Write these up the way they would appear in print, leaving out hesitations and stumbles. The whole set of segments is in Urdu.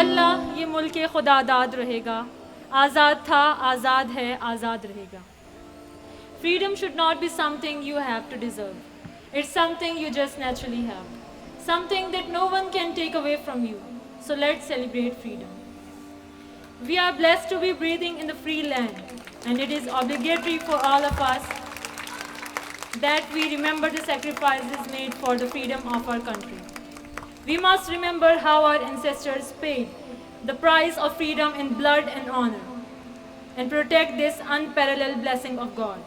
واللہ یہ ملک خدا داد رہے گا، آزاد تھا، آزاد ہے، آزاد رہے گا۔ Freedom should not be something you have to deserve. It's something you just naturally have. Something that no one can take away from you. So let's celebrate freedom. We are blessed to be breathing in the free land, and it is obligatory for all of us that we remember the sacrifices made for the freedom of our country. We must remember how our ancestors paid the price of freedom in blood and honor, and protect this unparalleled blessing of God.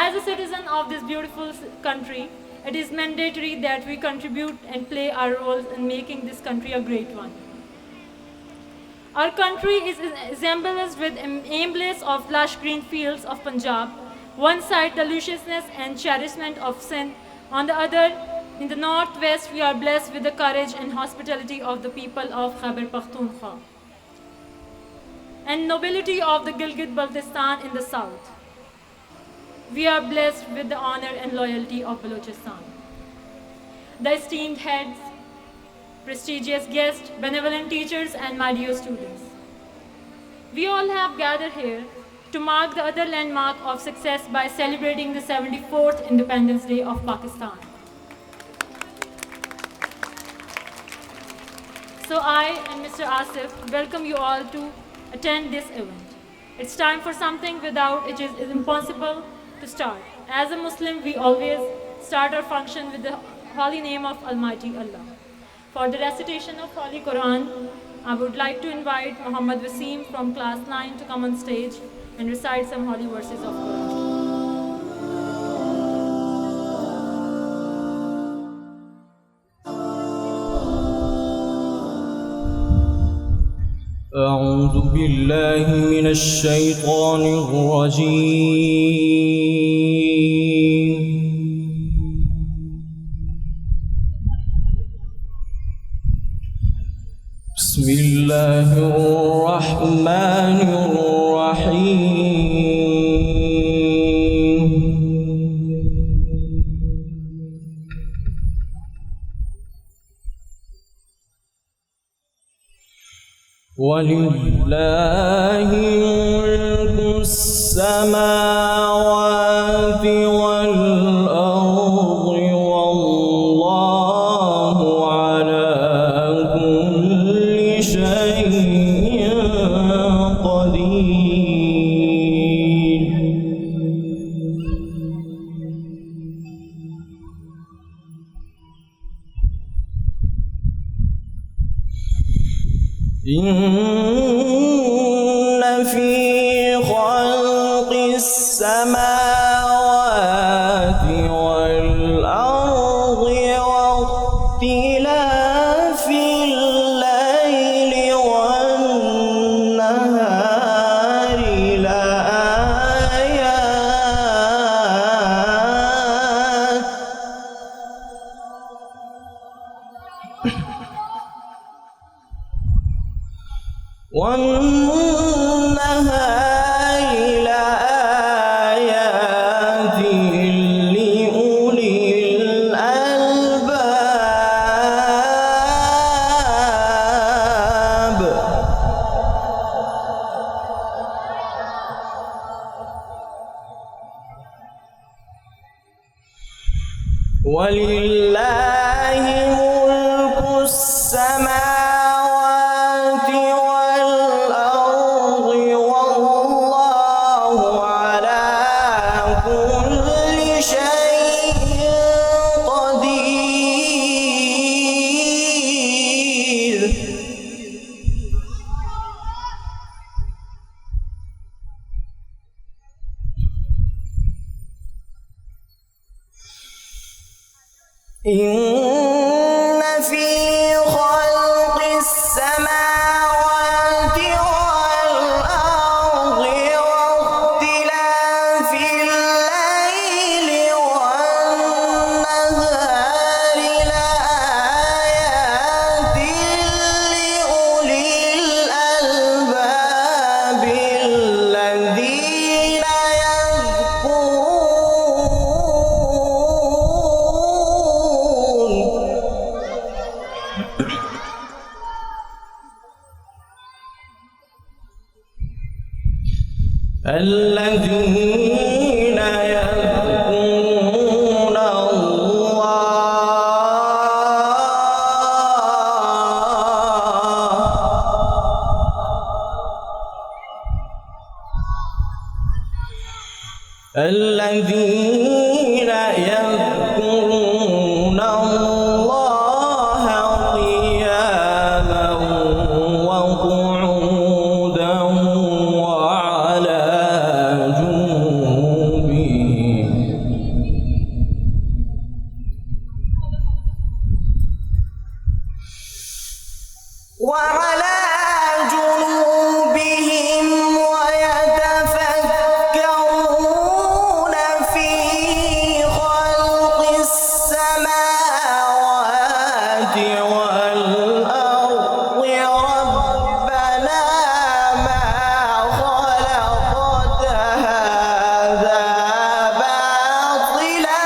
As a citizen of this beautiful country, it is mandatory that we contribute and play our roles in making this country a great one. Our country is embellished with emblems of lush green fields of Punjab, one side the lusciousness and cherishment of Sindh, on the other, in the northwest, we are blessed with the courage and hospitality of the people of Khyber Pakhtunkhwa, and nobility of the Gilgit-Baltistan in the south. We are blessed with the honor and loyalty of Balochistan. The esteemed heads, prestigious guests, benevolent teachers, and my dear students. We all have gathered here to mark the other landmark of success by celebrating the 74th Independence Day of Pakistan. So I and Mr. Asif welcome you all to attend this event. It's time for something without it is impossible to start. As a Muslim, we always start our function with the holy name of Almighty Allah. For the recitation of Holy Quran, I would like to invite Muhammad Wasim from class 9 to come on stage and recite some holy verses of Quran. أعوذ بالله من الشيطان الرجيم. بسم الله الرحمن الرحيم. ولله ملك السماوات والأرض والله على كل شيء قدير. إن في خلق السماوات والأرض واختلاف الليل والنهار لآيات والنهار لآيات لأولي الألباب. ولله ملك السماوات والأرض والله على كل شيء قدير. إن في خلق السماوات والأرض واختلاف الليل والنهار لآيات لأولي الألباب الذين يذكرون الذين يذكرون الله قياما وقعودا وعلى جنوبهم ويتفكرون في خلق السماوات والأرض ربنا ما خلقت هذا باطلا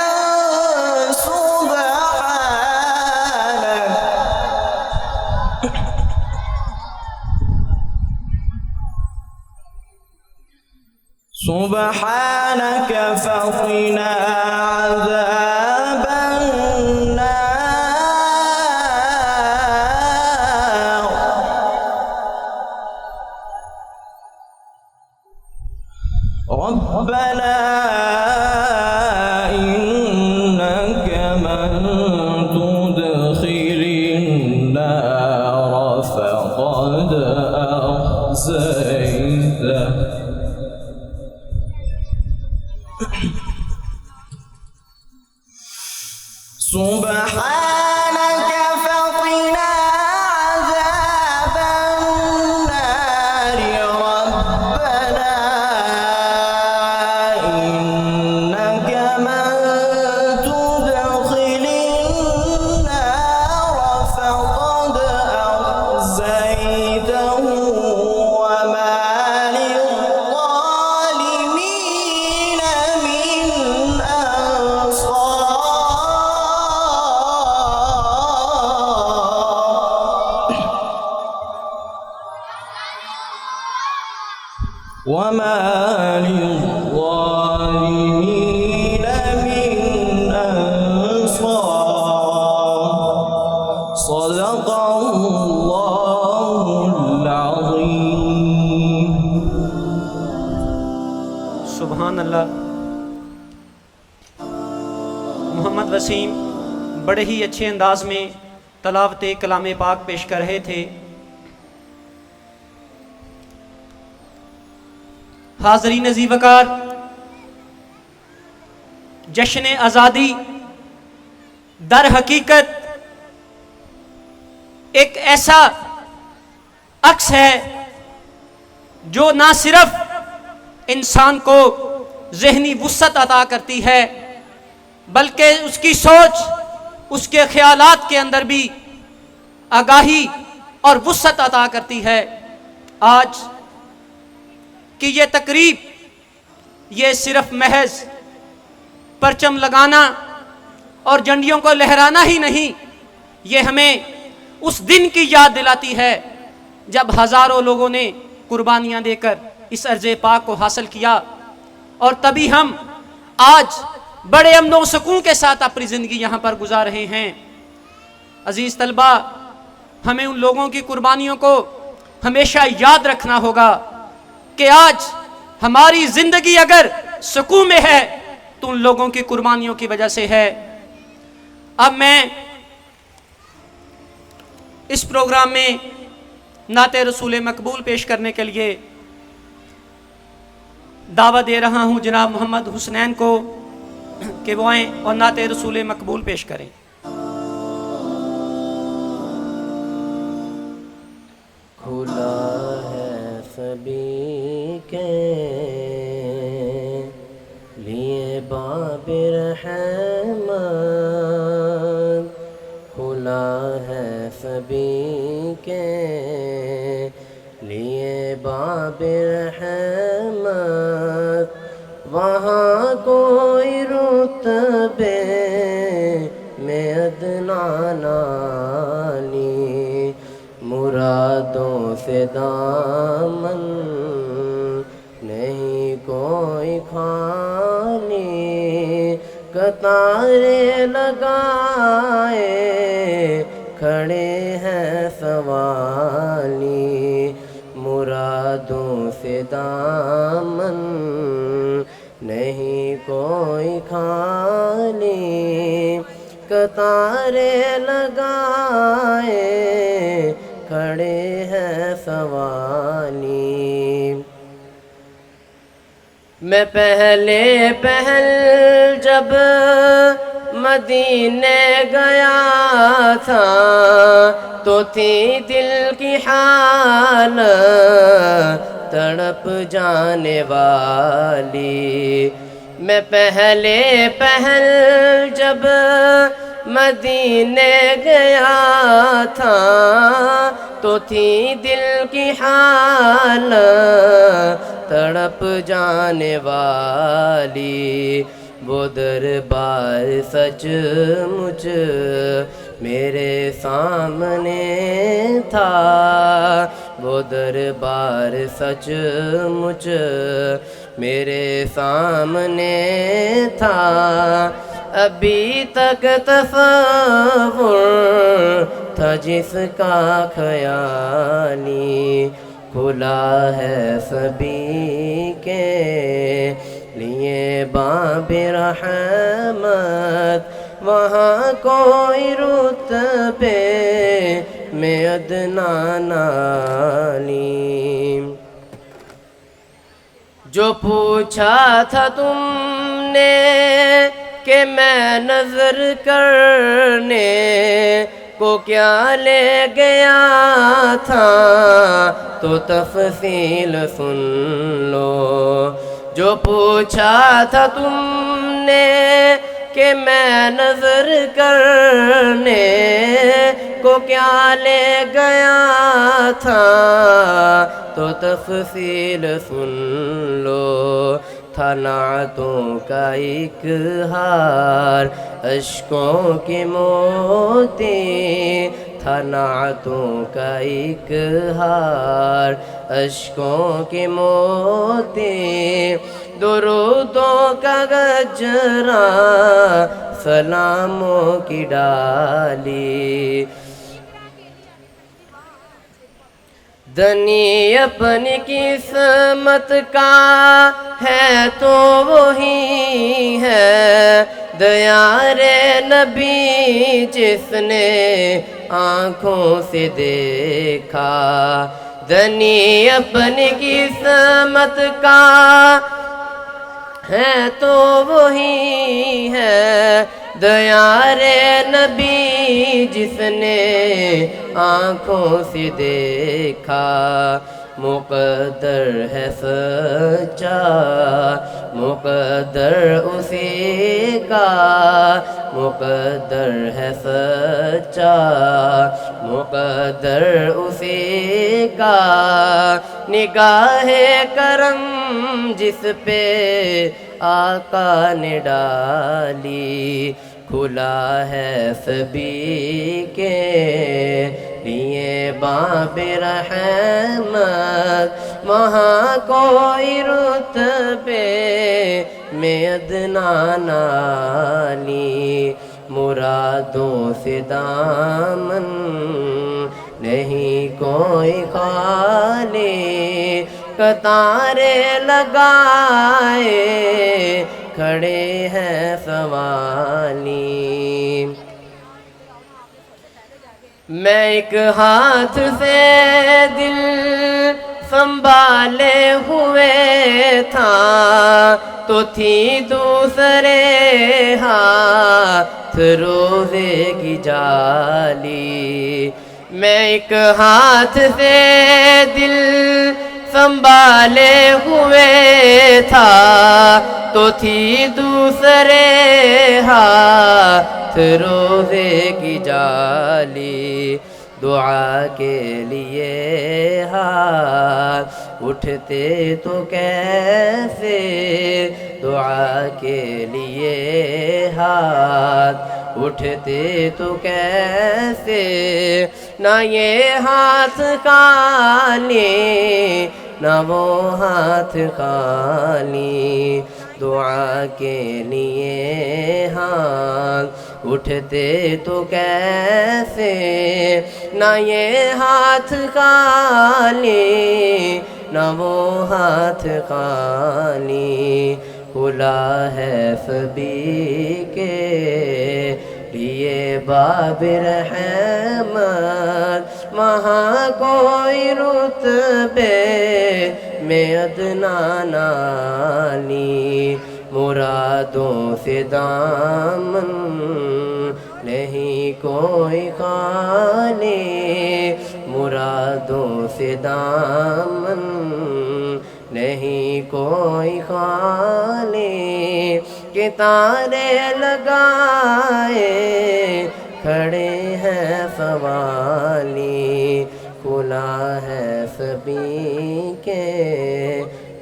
سبحانك فقنا عذاب النار ربنا إنك من تدخل النار فقد أخزيته سبحانك فقنا عذاب النار ربنا إنك من تدخل النار فقد أخزيته وما للظالمين من أنصار وما للظالمين من أنصار صدق الله العظيم سبحان اللہ۔ محمد وسیم بڑے ہی اچھے انداز میں تلاوت کلام پاک پیش کر رہے تھے۔ حاضرین عزیز وقار، جشن آزادی در حقیقت ایک ایسا عکس ہے جو نہ صرف انسان کو ذہنی وسعت عطا کرتی ہے بلکہ اس کی سوچ، اس کے خیالات کے اندر بھی آگاہی اور وسعت عطا کرتی ہے۔ آج کہ یہ تقریب یہ صرف محض پرچم لگانا اور جھنڈیوں کو لہرانا ہی نہیں، یہ ہمیں اس دن کی یاد دلاتی ہے جب ہزاروں لوگوں نے قربانیاں دے کر اس ارض پاک کو حاصل کیا، اور تبھی ہم آج بڑے امن و سکون کے ساتھ اپنی زندگی یہاں پر گزار رہے ہیں۔ عزیز طلبہ، ہمیں ان لوگوں کی قربانیوں کو ہمیشہ یاد رکھنا ہوگا کہ آج ہماری زندگی اگر سکون میں ہے تو ان لوگوں کی قربانیوں کی وجہ سے ہے۔ اب میں اس پروگرام میں نعت رسول مقبول پیش کرنے کے لیے دعوت دے رہا ہوں جناب محمد حسنین کو کہ وہ آئیں اور نعت رسول مقبول پیش کریں۔ کھلا ہے سبھی کے لیے باب رحمت، کھلا ہے سبھی کے لیے باب رحمت، وہاں کوئی رتبے میں ادنا نالی، مرادوں سے دامن نہیں کوئی خالی قطاریں لگائے کھڑے ہیں سوالی مرادوں سے دامن نہیں کوئی خالی قطاریں لگائے کھڑے ہیں سوالی میں پہلے جب مدینے گیا تھا تو تھی دل کی حالت تڑپ جانے والی میں پہلے جب مدینے گیا تھا تو تھی دل کی حالت تڑپ جانے والی وہ دربار سچ مچ میرے سامنے تھا وہ دربار سچ مچ میرے سامنے تھا ابھی تک تصور تھا جس کا خیالی کھلا ہے سبھی کے لیے باب رحمت وہاں کوئی رتبے میں ادنا نالی جو پوچھا تھا تم نے کہ میں نظر کرنے کو کیا لے گیا تھا تو تفصیل سن لو جو پوچھا تھا تم نے کہ میں نظر کرنے کو کیا لے گیا تھا تو تفصیل سن لو تھا نعتوں کا ایک ہار اشکوں کی موتی تھا نعتوں کا ایک ہار اشکوں کی موتی درودوں کا گجرا سلاموں کی ڈالی دنی اپنی قسمت کا ہے تو وہی ہے دیار نبی جس نے آنکھوں سے دیکھا دنی اپنی قسمت کا ہے تو وہی ہے دیار نبی جس نے آنکھوں سے دیکھا مقدر ہے سچا مقدر اسی کا مقدر ہے سچا مقدر اسی کا نگاہ کرم جس پہ آقا نے ڈالی کھلا ہے سبھی کے لیے باب رحمت وہاں کوئی رتبے میں ادنا نالی مرادوں سے دامن نہیں کوئی خالی قطاریں لگائے کھڑے ہیں سوالی میں ایک ہاتھ سے دل سنبھالے ہوئے تھا تو تھی دوسرے ہاتھ روزے کی جالی میں ایک ہاتھ سے دل سنبھالے ہوئے تھا تو تھی دوسرے ہاتھ روزے کی جالی دعا کے لیے ہاتھ اٹھتے تو کیسے دعا کے لیے ہاتھ اٹھتے تو کیسے نہ یہ ہاتھ خالی نہ وہ ہاتھ خالی، دعا کے لیے ہاتھ اٹھتے تو کیسے نہ یہ ہاتھ خالی، نہ وہ ہاتھ خالی، کھلا ہے سبھی کے لیے باب رحمت، وہاں کوئی رتبے میں ادنا نالی، مرادوں سے دامن نہیں کوئی خالی، مرادوں سے دامن نہیں کوئی خالی، کہ تارے لگائے کھڑے ہیں سوالی، کھلا ہے سبھی کے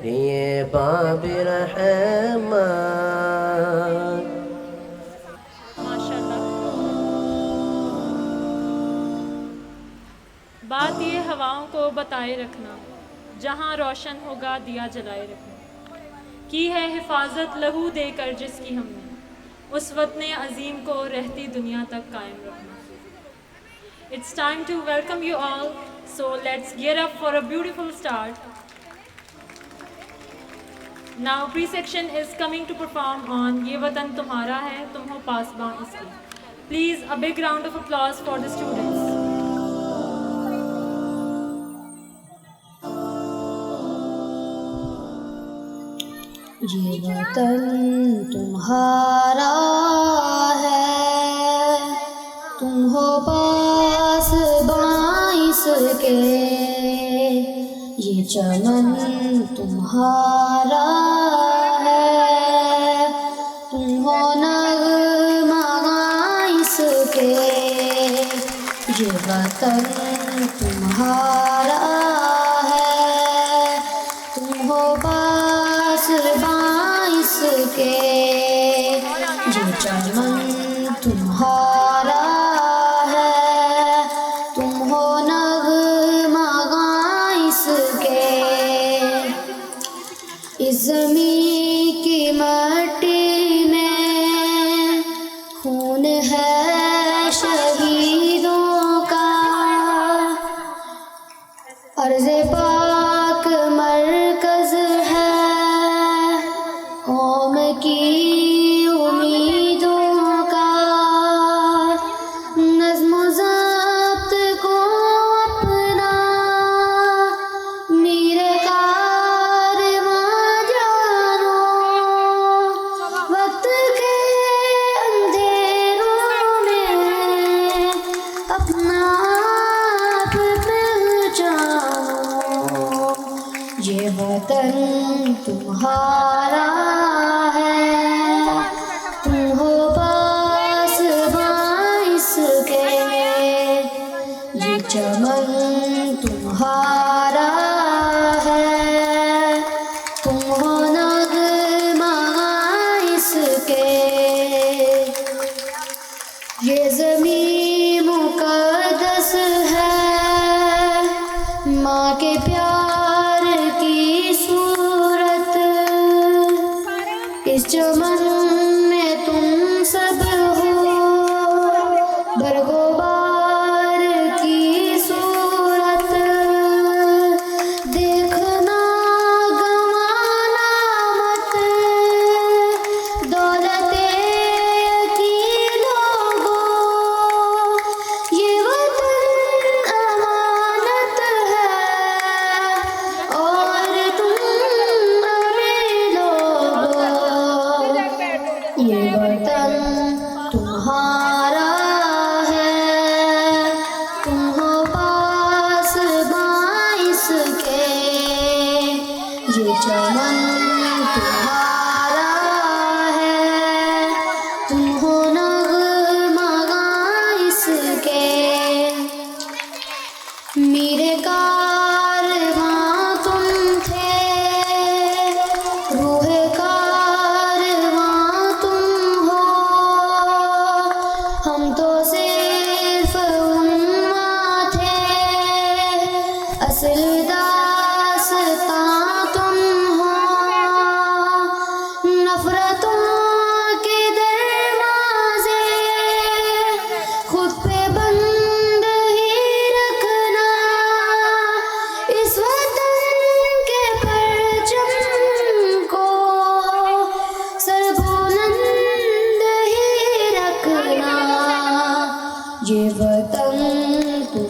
لیے باب رحمت۔ ماشاءاللہ۔ بات یہ ہواؤں کو بتائے رکھنا، جہاں روشن ہوگا دیا جلائے رکھنا، کی ہے حفاظت لہو دے کر جس کی ہم نے، اس وطن عظیم کو رہتی دنیا تک قائم رکھنا۔ It's time to welcome you all, so let's gear up for a beautiful start. Now pre-section is coming to perform on Ye Watan Tumhara Hai, Tum Ho Pasbaan Iski. Please a big round of applause for the students. یہ وطن تمہارا ہے، تم ہو پاس باعث کے، یہ چمن تمہارا ہے، تم ہو نغمہ باعث کے، یہ وطن تمہارا ہے، تم ہو پاس باعث کے، یہ چمن تمہارا ہے، تم ہو نغمہ باعث کے، اس زمین کی مٹی میں خون ہے شہیدوں کا، عرض پاک مرکز ہے قوم کی امیدوں کا، نظم و ضبط کو اپنا میر کارواں جانو، وقت کے اندھیروں میں اپنا آپ پہچانو، یہ وطن تمہارا ہے، تم ہو پاس باعث کے، یہ چمن تمہارا ہے، تم ہو نغمہ باعث کے، یہ زمین مقدس ہے، ماں کے پیار کی صورت، اس چمن میں تم سب ہو، برگ و بار کی صورت، دیکھنا گنوانا مت، دولت کی لوگوں، یہ وطن امانت ہے،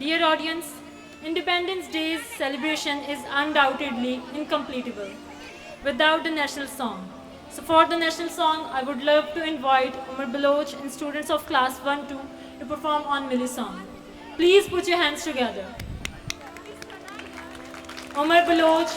Dear audience, Independence Day's celebration is undoubtedly incompletable without the national song. So for the national song, I would love to invite Umar Baloch and students of class 1-2 to perform on Milli song. Please put your hands together. Umar Baloch.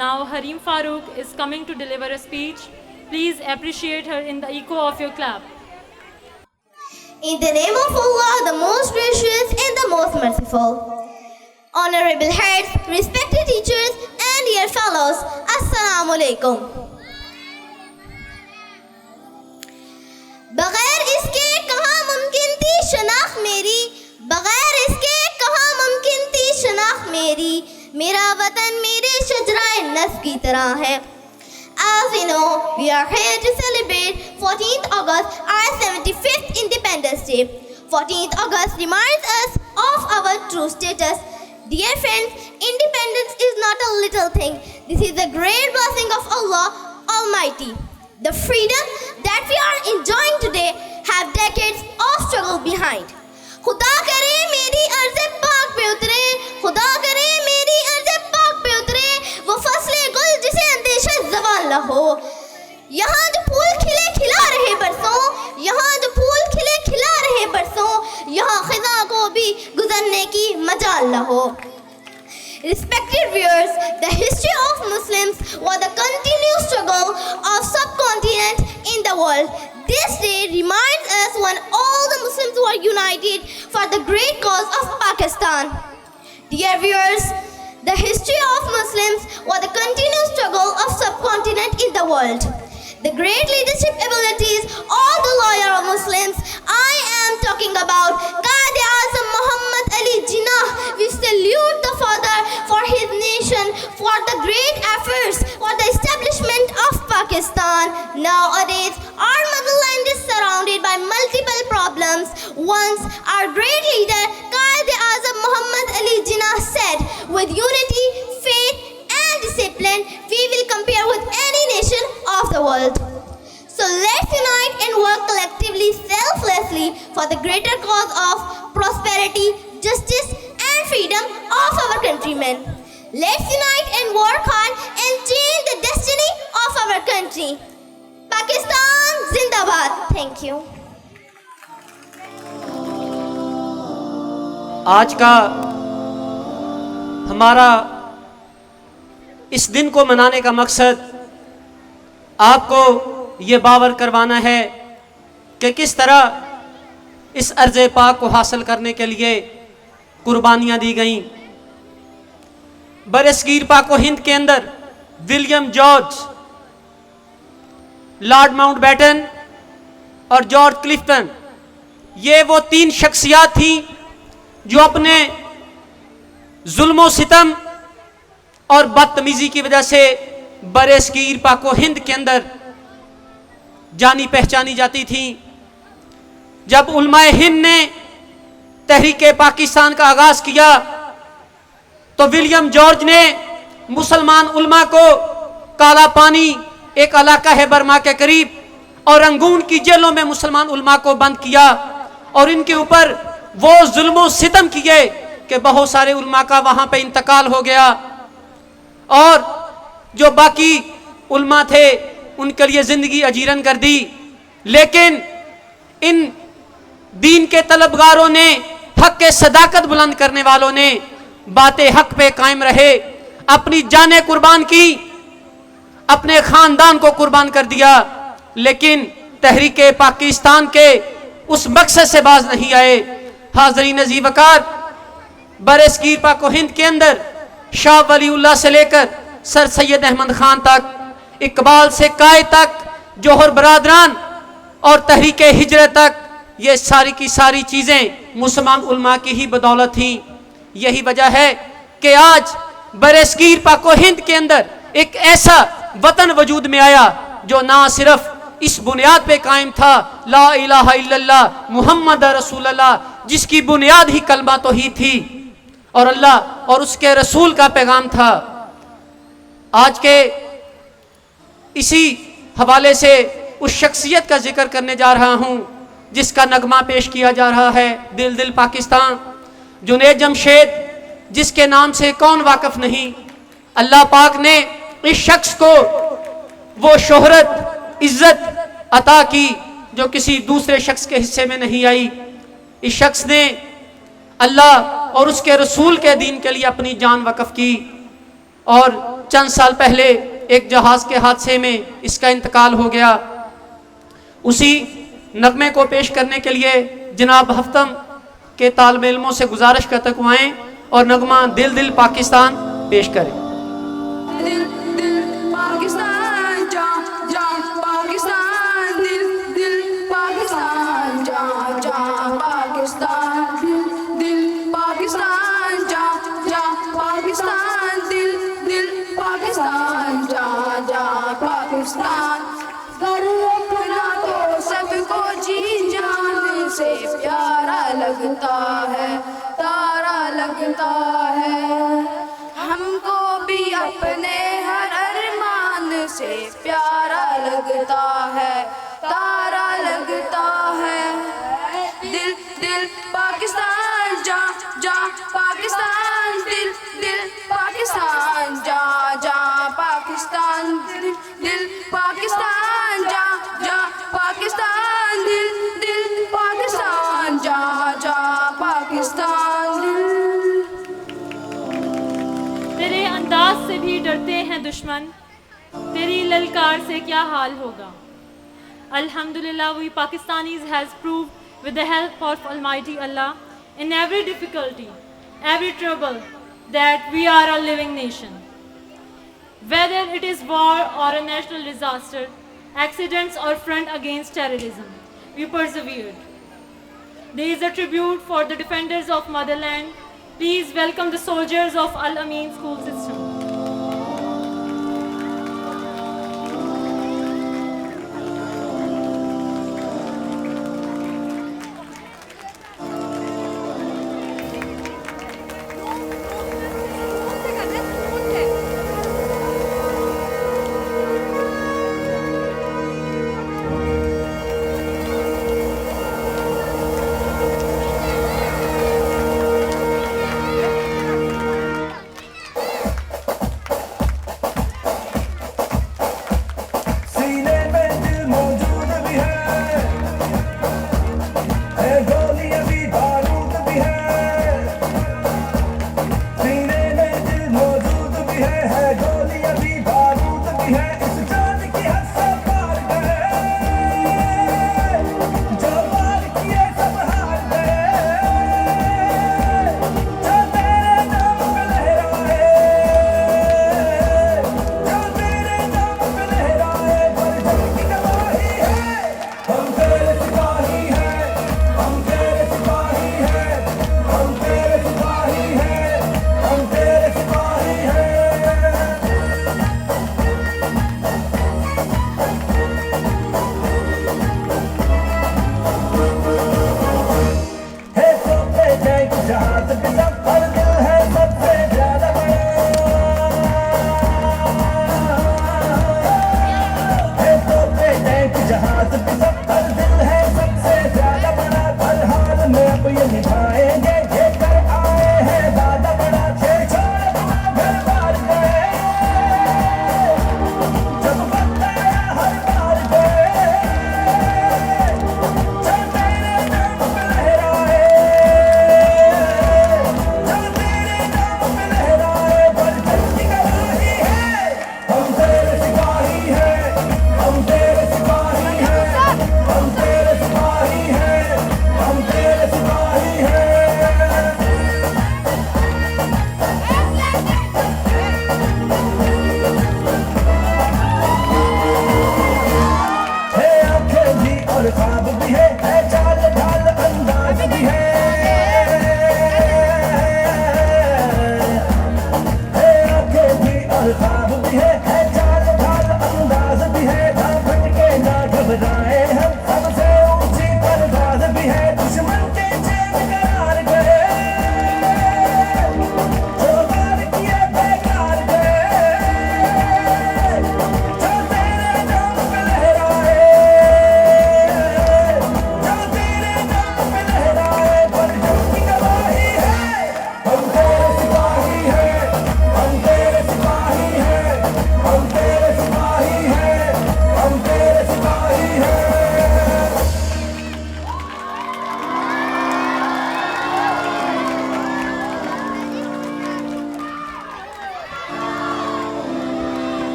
Now Harim Farooq is coming to deliver a speech. Please appreciate her in the echo of your clap. In the name of Allah, the most gracious and the most merciful. Honorable heads, respected teachers, and dear fellows, Assalamu alaikum. بغیر اس کے کہاں ممکن تھی شناخت میری، بغیر اس کے کہاں ممکن تھی شناخت میری، میرا وطن میرے شجرۂ نصب کی طرح ہے. As we know, we are here to celebrate 14th August, our 75th Independence Day. 14th August reminds us of our true status. Dear friends, independence is not a little thing. This is a great blessing of Allah Almighty. The freedom that we are enjoying today have decades of struggle behind. خدا کرے میری عرض پاک پہ اترے، خدا کرے میری عرض پاک پہ اترے وہ فصل گل جسے اندیشہ زوال نہ ہو. یہاں جو پھول کھلے کھلا رہے برسوں، یہاں جو پھول کھلے کھلا رہے برسوں، یہاں خزاں کو بھی گزرنے کی مجال نہ ہو. Respected viewers, the history of Muslims was the continuous struggle of subcontinent in the world. This day reminds us when all the Muslims were united for the great cause of Pakistan. Dear viewers, the history of Muslims was the continuous struggle of subcontinent in the world. The great leadership abilities of the loyal Muslims. I am talking about Quaid-e-Azam Muhammad Ali Jinnah. We salute the father for his nation, for the great efforts for the establishment of Pakistan. Nowadays, our motherland is surrounded by multiple problems. Once, our great leader Quaid-e-Azam Muhammad Ali Jinnah said, with unity, faith, and discipline, we will compare with any nation of the world. So let's unite and work collectively, selflessly for the greater cause of prosperity, justice, and freedom of our countrymen. Let's unite and work hard and change the destiny of our country. Pakistan Zindabad. Thank you. آج کا ہمارا اس دن کو منانے کا مقصد آپ کو یہ باور کروانا ہے کہ کس طرح اس عرض پاک کو حاصل کرنے کے لیے قربانیاں دی گئیں. برصغیر پاک و ہند کے اندر William George, Lord Mountbatten اور جارج کلفٹن، یہ وہ تین شخصیات تھیں جو اپنے ظلم و ستم اور بدتمیزی کی وجہ سے برصغیر پاک و ہند کے اندر جانی پہچانی جاتی تھیں. جب علماء ہند نے تحریک پاکستان کا آغاز کیا تو ولیم جارج نے مسلمان علماء کو کالا پانی، ایک علاقہ ہے برما کے قریب، اور رنگون کی جیلوں میں مسلمان علماء کو بند کیا اور ان کے اوپر وہ ظلم و ستم کیے کہ بہت سارے علماء کا وہاں پہ انتقال ہو گیا، اور جو باقی علماء تھے ان کے لیے زندگی اجیرن کر دی. لیکن ان دین کے طلبگاروں نے، حق کے صداقت بلند کرنے والوں نے بات حق پہ قائم رہے، اپنی جانیں قربان کی، اپنے خاندان کو قربان کر دیا، لیکن تحریک پاکستان کے اس مقصد سے باز نہیں آئے. حاضرین عزیز وقار، برصغیر پاک و ہند کے اندر شاہ ولی اللہ سے لے کر سر سید احمد خان تک، اقبال سے قائد تک، جوہر برادران اور تحریک ہجرت تک، یہ ساری کی ساری چیزیں مسلمان علماء کی ہی بدولت تھیں. یہی وجہ ہے کہ آج برصغیر پاک و ہند کے اندر ایک ایسا وطن وجود میں آیا جو نہ صرف اس بنیاد پہ قائم تھا، لا الہ الا اللہ محمد رسول اللہ، جس کی بنیاد ہی کلمہ توحید تھی اور اللہ اور اس کے رسول کا پیغام تھا. آج کے اسی حوالے سے اس شخصیت کا ذکر کرنے جا رہا ہوں جس کا نغمہ پیش کیا جا رہا ہے، دل دل پاکستان. جنید جمشید، جس کے نام سے کون واقف نہیں. اللہ پاک نے اس شخص کو وہ شہرت، عزت عطا کی جو کسی دوسرے شخص کے حصے میں نہیں آئی. اس شخص نے اللہ اور اس کے رسول کے دین کے لیے اپنی جان وقف کی، اور چند سال پہلے ایک جہاز کے حادثے میں اس کا انتقال ہو گیا. اسی نغمے کو پیش کرنے کے لیے جناب ہفتم کے طالب علموں سے گزارش کرتا ہوں آئیں اور نغمہ دل دل پاکستان پیش کریں. دل دل پاکستان جان جان پاکستان، دل دل پاکستان جان جان پاکستان، دل دل پاکستان جان جان پاکستان، دل دل پاکستان جان جان پاکستان. گھر اپنا تو سب کو جی جان سے پیارا لگتا ہے، تارا لگتا ہے. ہم کو بھی اپنے ہر ارمان سے پیارا لگتا ہے، تارا لگتا ہے. دل دل پاکستان جا جا پاکستان، دل دل پاکستان جا جا پاکستان، دل دل پاکستان جا جا پاکستان، دل دل پاکستان جا جا پاکستان. تیرے انداز سے بھی ڈرتے ہیں دشمن، تیری للکار سے کیا حال ہوگا. Alhamdulillah, we Pakistanis has proved with the help of Almighty Allah in every difficulty, every trouble, that we are a living nation. Whether it is war or a national disaster, accidents or front against terrorism, we persevered. There is a tribute for the defenders of motherland. Please welcome the soldiers of Al-Amin school system.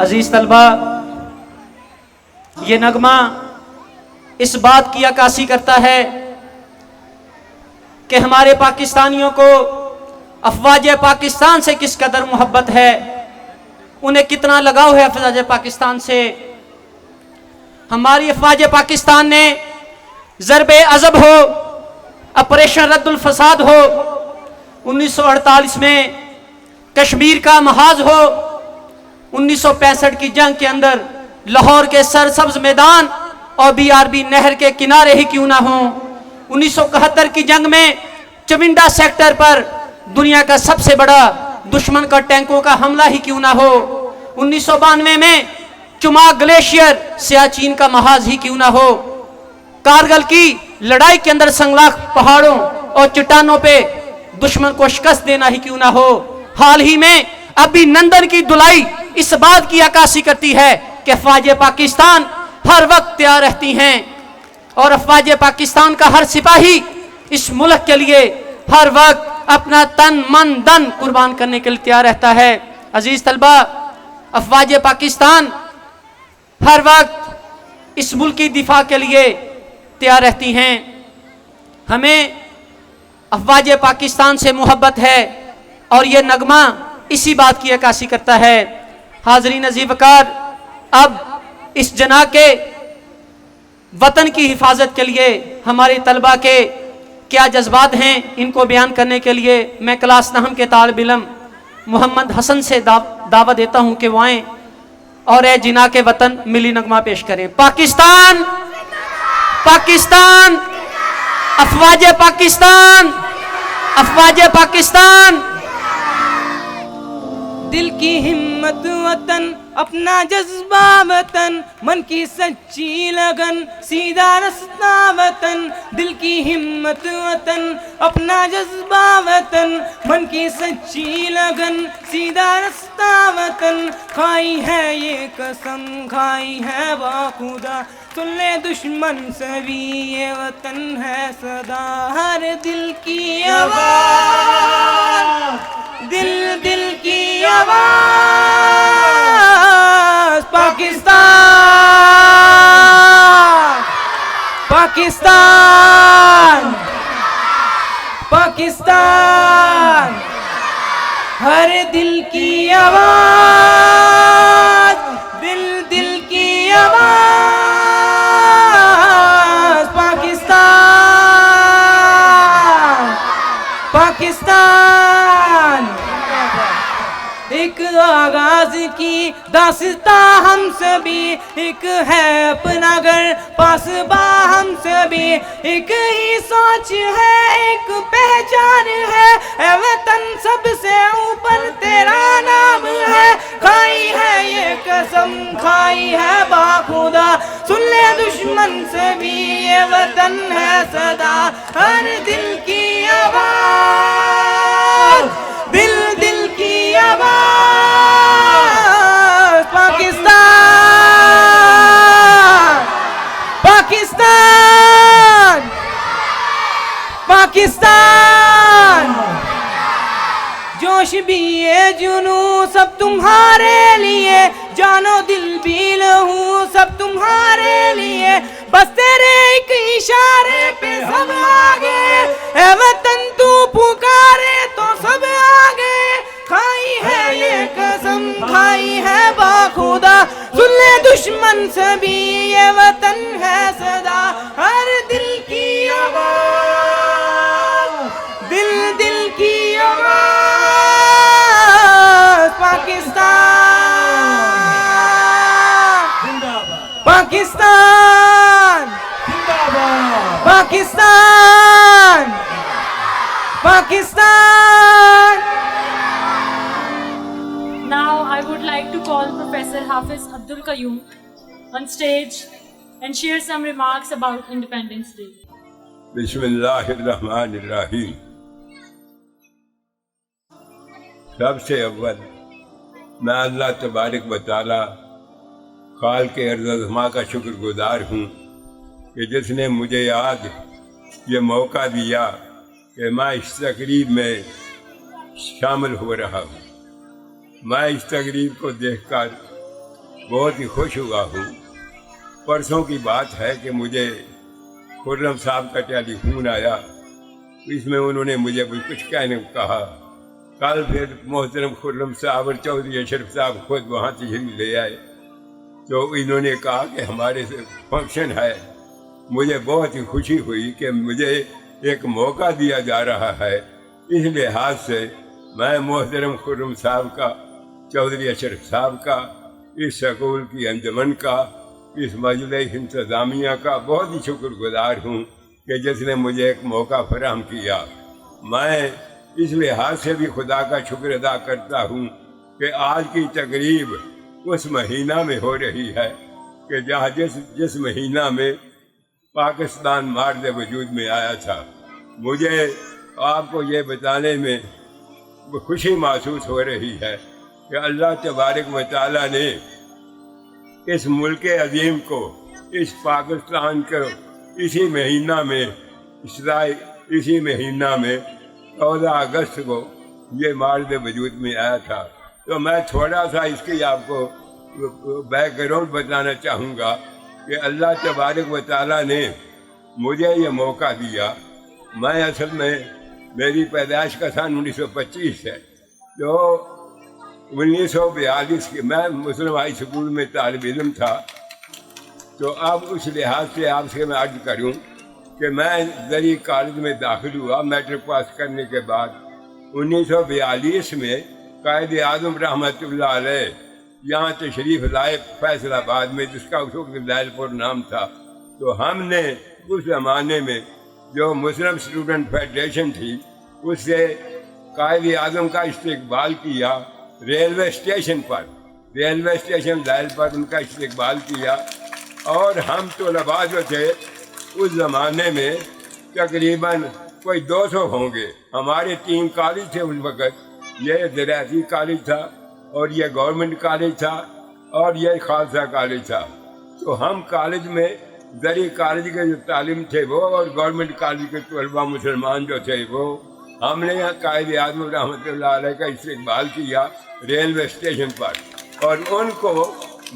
عزیز طلبہ، یہ نغمہ اس بات کی عکاسی کرتا ہے کہ ہمارے پاکستانیوں کو افواج پاکستان سے کس قدر محبت ہے، انہیں کتنا لگاؤ ہے افواج پاکستان سے۔ ہماری افواج پاکستان نے ضرب عضب ہو، آپریشن رد الفساد ہو، 1948 میں کشمیر کا محاذ ہو، 1965 کی جنگ کے اندر لاہور کے سرسبز میدان اور BRB نہر کے کنارے ہی کیوں نہ ہوں، 1971 کی جنگ میں چونڈا سیکٹر پر دنیا کا سب سے بڑا دشمن کا ٹینکوں کا حملہ ہی کیوں نہ ہو، 1992 میں چما گلیشیر سیاچین کا محاذ ہی کیوں نہ ہو، کارگل کی لڑائی کے اندر سنگلاخ پہاڑوں اور چٹانوں پہ دشمن کو شکست دینا ہی کیوں نہ ہو، حال ہی میں ابھی نندن کی دلائی اس بات کی عکاسی کرتی ہے کہ افواج پاکستان ہر وقت تیار رہتی ہیں، اور افواج پاکستان کا ہر سپاہی اس ملک کے لیے ہر وقت اپنا تن من دن قربان کرنے کے لیے تیار رہتا ہے۔ عزیز طلبہ، افواج پاکستان ہر وقت اس ملک کی دفاع کے لیے تیار رہتی ہیں۔ ہمیں افواج پاکستان سے محبت ہے اور یہ نغمہ اسی بات کی عکاسی کرتا ہے۔ حاضرین عزیز وقار، اب اس جناح کے وطن کی حفاظت کے لیے ہمارے طلبہ کے کیا جذبات ہیں، ان کو بیان کرنے کے لیے میں کلاس 9 کے طالب علم محمد حسن سے دعوت دیتا ہوں کہ وہ آئیں اور اے جناح کے وطن ملی نغمہ پیش کریں۔ پاکستان پاکستان، افواج پاکستان، افواج پاکستان۔ دل کی ہمت وطن، اپنا جذبہ وطن، من کی سچی لگن، سیدھا رستہ وطن۔ دل کی ہمت وطن، اپنا جذبہ وطن، من کی سچی لگن، سیدھا رستہ وطن۔ کھائی ہے یہ قسم، کھائی ہے باخدا، سن لے دشمن سے بھی یہ وطن ہے صدا۔ ہر دل کی آواز، دل دل کی آواز، پاکستان پاکستان پاکستان، ہر دل کی آواز، دل دل کی آواز، پاکستان پاکستان۔ ایک آغاز کی داستاں ہم سبھی، ایک ہے اپنا گھر پاس با ہم سبھی، ایک ہی سوچ ہے، ایک پہچان ہے، اے وطن سب سے اوپر تیرا نام ہے۔ کھائی ہے یہ قسم، کھائی ہے باخدا، سن لے دشمن سے بھی یہ وطن ہے صدا۔ ہر دل کی آواز، دل دل کی آواز، پاکستان پاکستان پاکستان۔ جوش بھی ہے جنوں سب تمہارے لیے، جانو دل بھی لہو سب تمہارے لیے، بس تیرے ایک اشارے پہ سب آگے، اے وطن تو پکارے تو سب آگے۔ کھائی ہے یہ قسم، کھائی ہے باخدا، سن لے دشمن سے بھی یہ وطن ہے صدا۔ ہر دل کی آواز، دل دل کی آواز، Pakistan Pakistan Pakistan Pakistan. Now I would like to call Professor Hafiz Abdul Qayyum on stage and share some remarks about Independence Day. بسم اللہ الرحمن الرحیم۔ سب سے اول میں اللہ تبارک و تعالی خالق ارض و سما کا شکر گزار ہوں کہ جس نے مجھے آج یہ موقع دیا کہ میں اس تقریب میں شامل ہو رہا ہوں۔ میں اس تقریب کو دیکھ کر بہت ہی خوش ہوا ہوں۔ پرسوں کی بات ہے کہ مجھے خرم صاحب کا ٹیلی فون آیا، اس میں انہوں نے مجھے کچھ کہنے کو کہا۔ کل پھر محترم خرم صاحب اور چودھری اشرف صاحب خود وہاں تشریف لے آئے، تو انہوں نے کہا کہ ہمارے فنکشن ہے۔ مجھے بہت ہی خوشی ہوئی کہ مجھے ایک موقع دیا جا رہا ہے۔ اس لحاظ سے میں محترم خرم صاحب کا، چودھری اشرف صاحب کا، اس سکول کی انجمن کا، اس مجلس انتظامیہ کا بہت ہی شکر گزار ہوں کہ جس نے مجھے ایک موقع فراہم کیا۔ میں اس لحاظ سے بھی خدا کا شکر ادا کرتا ہوں کہ آج کی تقریب اس مہینہ میں ہو رہی ہے کہ جہاں جس مہینہ میں پاکستان مارد وجود میں آیا تھا۔ مجھے آپ کو یہ بتانے میں خوشی محسوس ہو رہی ہے کہ اللہ تبارک و تعالیٰ نے اس ملک عظیم کو، اس پاکستان کو اسی مہینہ میں 14 اگست کو یہ مارد وجود میں آیا تھا۔ تو میں تھوڑا سا اس کی آپ کو بیک گراؤنڈ بتانا چاہوں گا کہ اللہ تبارک و تعالیٰ نے مجھے یہ موقع دیا۔ میں اصل میں میری پیدائش کا سن 1925 ہے، جو 1942 کی میں مسلم ہائی اسکول میں طالب علم تھا۔ تو اب اس لحاظ سے آپ سے میں عرض کروں کہ میں زرعی کالج میں داخل ہوا میٹرک پاس کرنے کے بعد۔ 1942 میں قائد اعظم رحمۃ اللہ علیہ یہاں تشریف لائے فیصل آباد میں، جس کا اس وقت لیل پور نام تھا۔ تو ہم نے اس زمانے میں جو مسلم اسٹوڈنٹ فیڈریشن تھی، اس سے قائد اعظم کا استقبال کیا ریلوے اسٹیشن پر، ریلوے اسٹیشن لیل پر ان کا استقبال کیا۔ اور ہم طلباء جو تھے اس زمانے میں تقریباً کوئی 200 ہوں گے۔ ہمارے 3 کالج تھے اس وقت، یہ زراعتی کالج تھا اور یہ گورنمنٹ کالج تھا اور یہ خالصہ کالج تھا۔ تو ہم کالج میں زرعی کالج کے جو تعلیم تھے وہ، اور گورنمنٹ کالج کے طلباء مسلمان جو تھے وہ، ہم نے قائد اعظم رحمۃ اللہ علیہ کا استقبال کیا ریلوے اسٹیشن پر۔ اور ان کو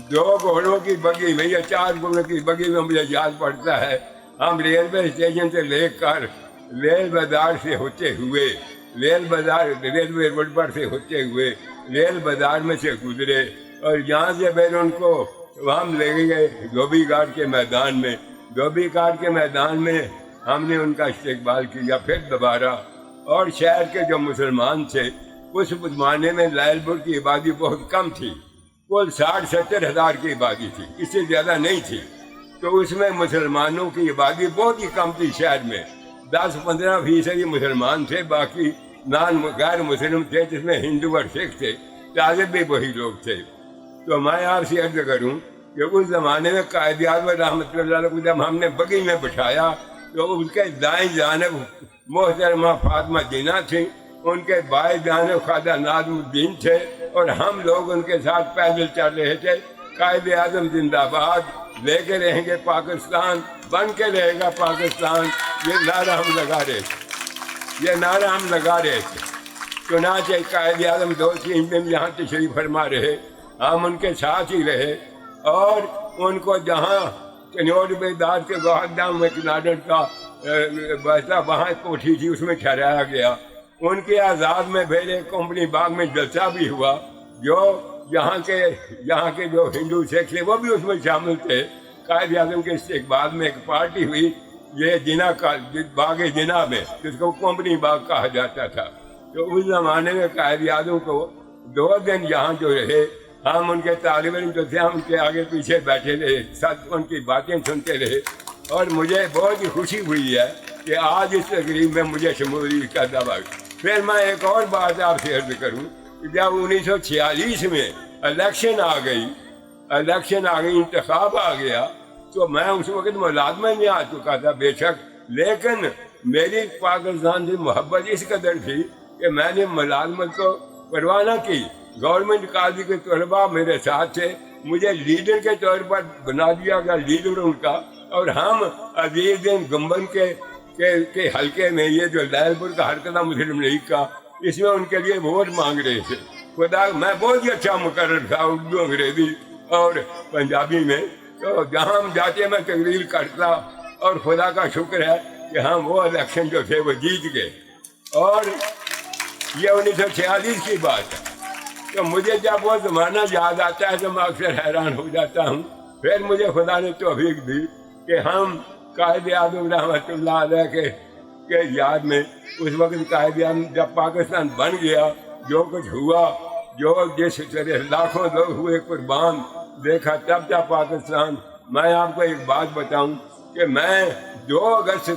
2 گھوڑوں کی بگی میں یا 4 گھوڑوں کی بگی میں مجھے یاد پڑتا ہے، ہم ریلوے اسٹیشن سے لے کر ریل بازار سے ہوتے ہوئے، ریلوے روڈ پر سے ہوتے ہوئے ریل بازار میں سے گزرے، اور یہاں سے پھر ان کو ہم لے گئے دھوبی گھاٹ کے میدان میں۔ دھوبی گھاٹ کے میدان میں ہم نے ان کا استقبال کیا پھر دوبارہ۔ اور شہر کے جو مسلمان تھے، اس زمانے میں لیل پور کی آبادی بہت کم تھی، کل 60-70 ہزار کی آبادی تھی، اس سے زیادہ نہیں تھی۔ تو اس میں مسلمانوں کی آبادی بہت ہی کم تھی، شہر میں 10-15% مسلمان تھے، باقی غیر مسلم تھے، جس میں ہندو اور سکھ تھے، طالب بھی وہی لوگ تھے۔ تو میں آپ سے عرض کروں کہ اس زمانے میں قائد اعظم رحمۃ اللہ علیہ کو جب ہم نے بگی میں بٹھایا تو اس کے دائیں جانب محترمہ فاطمہ جینہ تھیں، ان کے بائیں جانب خواجہ ناظم الدین تھے، اور ہم لوگ ان کے ساتھ پیدل چل رہے تھے۔ قائد اعظم زندہ باد، لے کے رہیں گے پاکستان، بن کے رہے گا پاکستان، یہ نعرہ ہم لگا رہے تھے۔ چنانچہ قائد اعظم 2-3 دن یہاں تشریف فرما رہے، ہم ان کے ساتھ ہی رہے، اور ان کو جہاں کنوٹ بیدار کے گوہردام میں کناڈر کا وہاں کوٹھی تھی، اس میں ٹھہرایا گیا۔ ان کے آزاد میں پھر ایک کمپنی باغ میں جلسہ بھی ہوا، جو یہاں کے جو ہندو سکھ تھے وہ بھی اس میں شامل تھے۔ قائد اعظم کے استقبال میں ایک پارٹی ہوئی، یہ جناح کا باغ جناح میں، جس کو کمپنی باغ کہا جاتا تھا۔ تو اس زمانے میں قائد اعظم کو 2 دن یہاں جو رہے، ہم ان کے طالب علم جو تھے، ہم ان کے آگے پیچھے بیٹھے رہے، ساتھ ان کی باتیں سنتے رہے، اور مجھے بہت ہی خوشی ہوئی ہے کہ آج اس تقریب میں مجھے شمولیت کا دعویٰ۔ پھر میں ایک اور بات آپ سے عرض کروں کہ جب 1946 میں الیکشن آ گئی، انتخاب آ گیا، تو میں اس وقت ملازمہ میں آ چکا تھا بے شک، لیکن میری پاکستان سے محبت اس قدر تھی کہ میں نے ملازمت کو پرواہ نہ کی۔ گورنمنٹ کالج کے طلباء میرے ساتھ تھے، مجھے لیڈر کے طور پر بنا دیا گیا، لیڈر ان کا، اور ہم عزیز دین گنبن کے حلقے میں، یہ جو لیل پور کا حلقہ مسلم لیگ کا، اس میں ان کے لیے ووٹ مانگ رہے تھے۔ خدا، میں بہت ہی اچھا مقرر تھا، اردو انگریزی اور پنجابی میں. تو جہاں ہم جاتے میں تقریر کرتا اور خدا کا شکر ہے کہ ہم وہ الیکشن جو تھے وہ جیت گئے. اور یہ 1946 کی بات ہے. تو مجھے جب وہ زمانہ یاد آتا ہے تو میں اکثر حیران ہو جاتا ہوں. پھر مجھے خدا نے توفیق دی کہ ہم قائد اعظم رحمۃ اللہ علیہ کے یاد میں اس وقت قائد اعظم جب پاکستان بن گیا جو کچھ ہوا جو جس طرح لاکھوں لوگ ہوئے قربان دیکھا تب جب پاکستان. میں آپ کو ایک بات بتاؤں کہ میں 2 اگست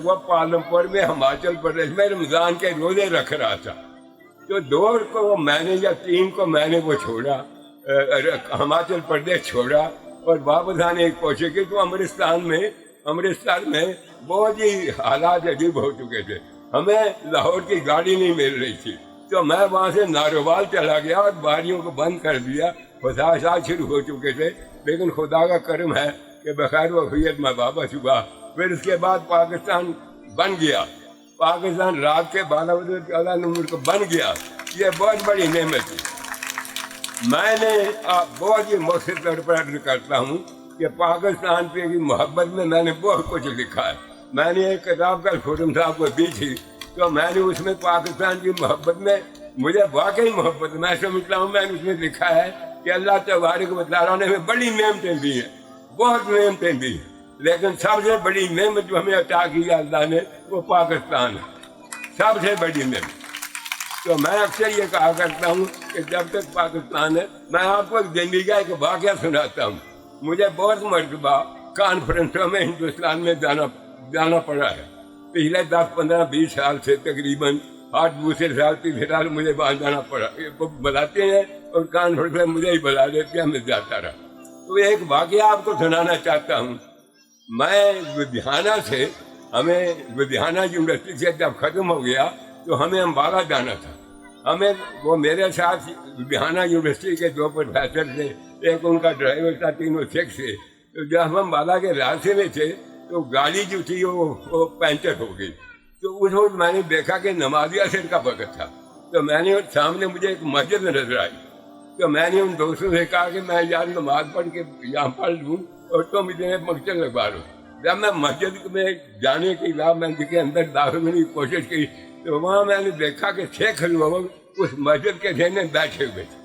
کو پالمپور میں ہماچل پردیش میں رمضان کے روزے رکھ رہا تھا. تو 2 کو میں نے یا 3 کو میں نے وہ چھوڑا ہماچل پردیش چھوڑا اور واپس آنے کی کوشش کی. تو امرستان میں بہت ہی حالات عجیب ہو چکے تھے. ہمیں لاہور کی گاڑی نہیں مل رہی تھی. تو میں وہاں سے ناروال چلا گیا اور باریوں کو بند کر دیا. فساد شروع ہو چکے تھے لیکن خدا کا کرم ہے کہ بخیر وفیت میں واپس ہوا. پھر اس کے بعد پاکستان بن گیا. پاکستان رات کے 12 بجے 14 نومبر کو بن گیا. یہ بہت بڑی نعمت تھی. میں نے بہت ہی مؤثر طور پر عرض کرتا ہوں کہ پاکستان پہ کی محبت میں میں نے بہت کچھ لکھا ہے. میں نے ایک کتاب کل خرم صاحب کو دی تھی تو میں نے اس میں پاکستان کی محبت میں مجھے واقعی محبت میں سمجھتا ہوں. میں نے اس میں لکھا ہے کہ اللہ تبارک و تعالیٰ نے ہمیں بڑی نعمتیں دی ہیں, بہت نعمتیں دی ہیں, لیکن سب سے بڑی نعمت جو ہمیں عطا کی اللہ نے وہ پاکستان ہے, سب سے بڑی نعمت. تو میں اکثر یہ کہا کرتا ہوں کہ جب تک پاکستان ہے. میں آپ کو زندگی کا ایک واقعہ سناتا ہوں. مجھے بہت مرتبہ کانفرنسوں میں ہندوستان میں جانا پڑا ہے. پچھلے 10, 15, 20 سال سے تقریباً 8 دوسرے سال 3 سال مجھے وہاں جانا پڑا. وہ بلاتے ہیں اور کانفرنس میں مجھے ہی بلا دیتے ہیں, میں جاتا رہا. تو ایک واقعہ آپ کو سنانا چاہتا ہوں. میں لدھیانہ سے ہمیں لدھیانہ یونیورسٹی سے جب ختم ہو گیا تو ہمیں امبالہ جانا تھا. ہمیں وہ میرے ساتھ لدھیانہ یونیورسٹی کے 2 پروفیسر تھے, ایک ان کا ڈرائیور تھا, تینوں سکھ تھے. تو جب ہم امبالہ کے راستے میں تھے تو گاڑی جو تھی وہ پنچر ہو گئی. تو اس وقت میں نے دیکھا کہ نماز عصر کا وقت تھا. تو میں نے سامنے مجھے ایک مسجد نظر آئی. تو میں نے ان دوستوں سے کہا کہ میں یار نماز پڑھ کے یہاں پڑھ لوں اور تم اتنے مقصد لگوا لو. جب میں مسجد میں جانے کے بعد میں ان کے اندر داخل ہونے کی کوشش کی تو وہاں میں نے دیکھا کہ 6 لوگ اس مسجد کے ذہن بیٹھے ہوئے تھے.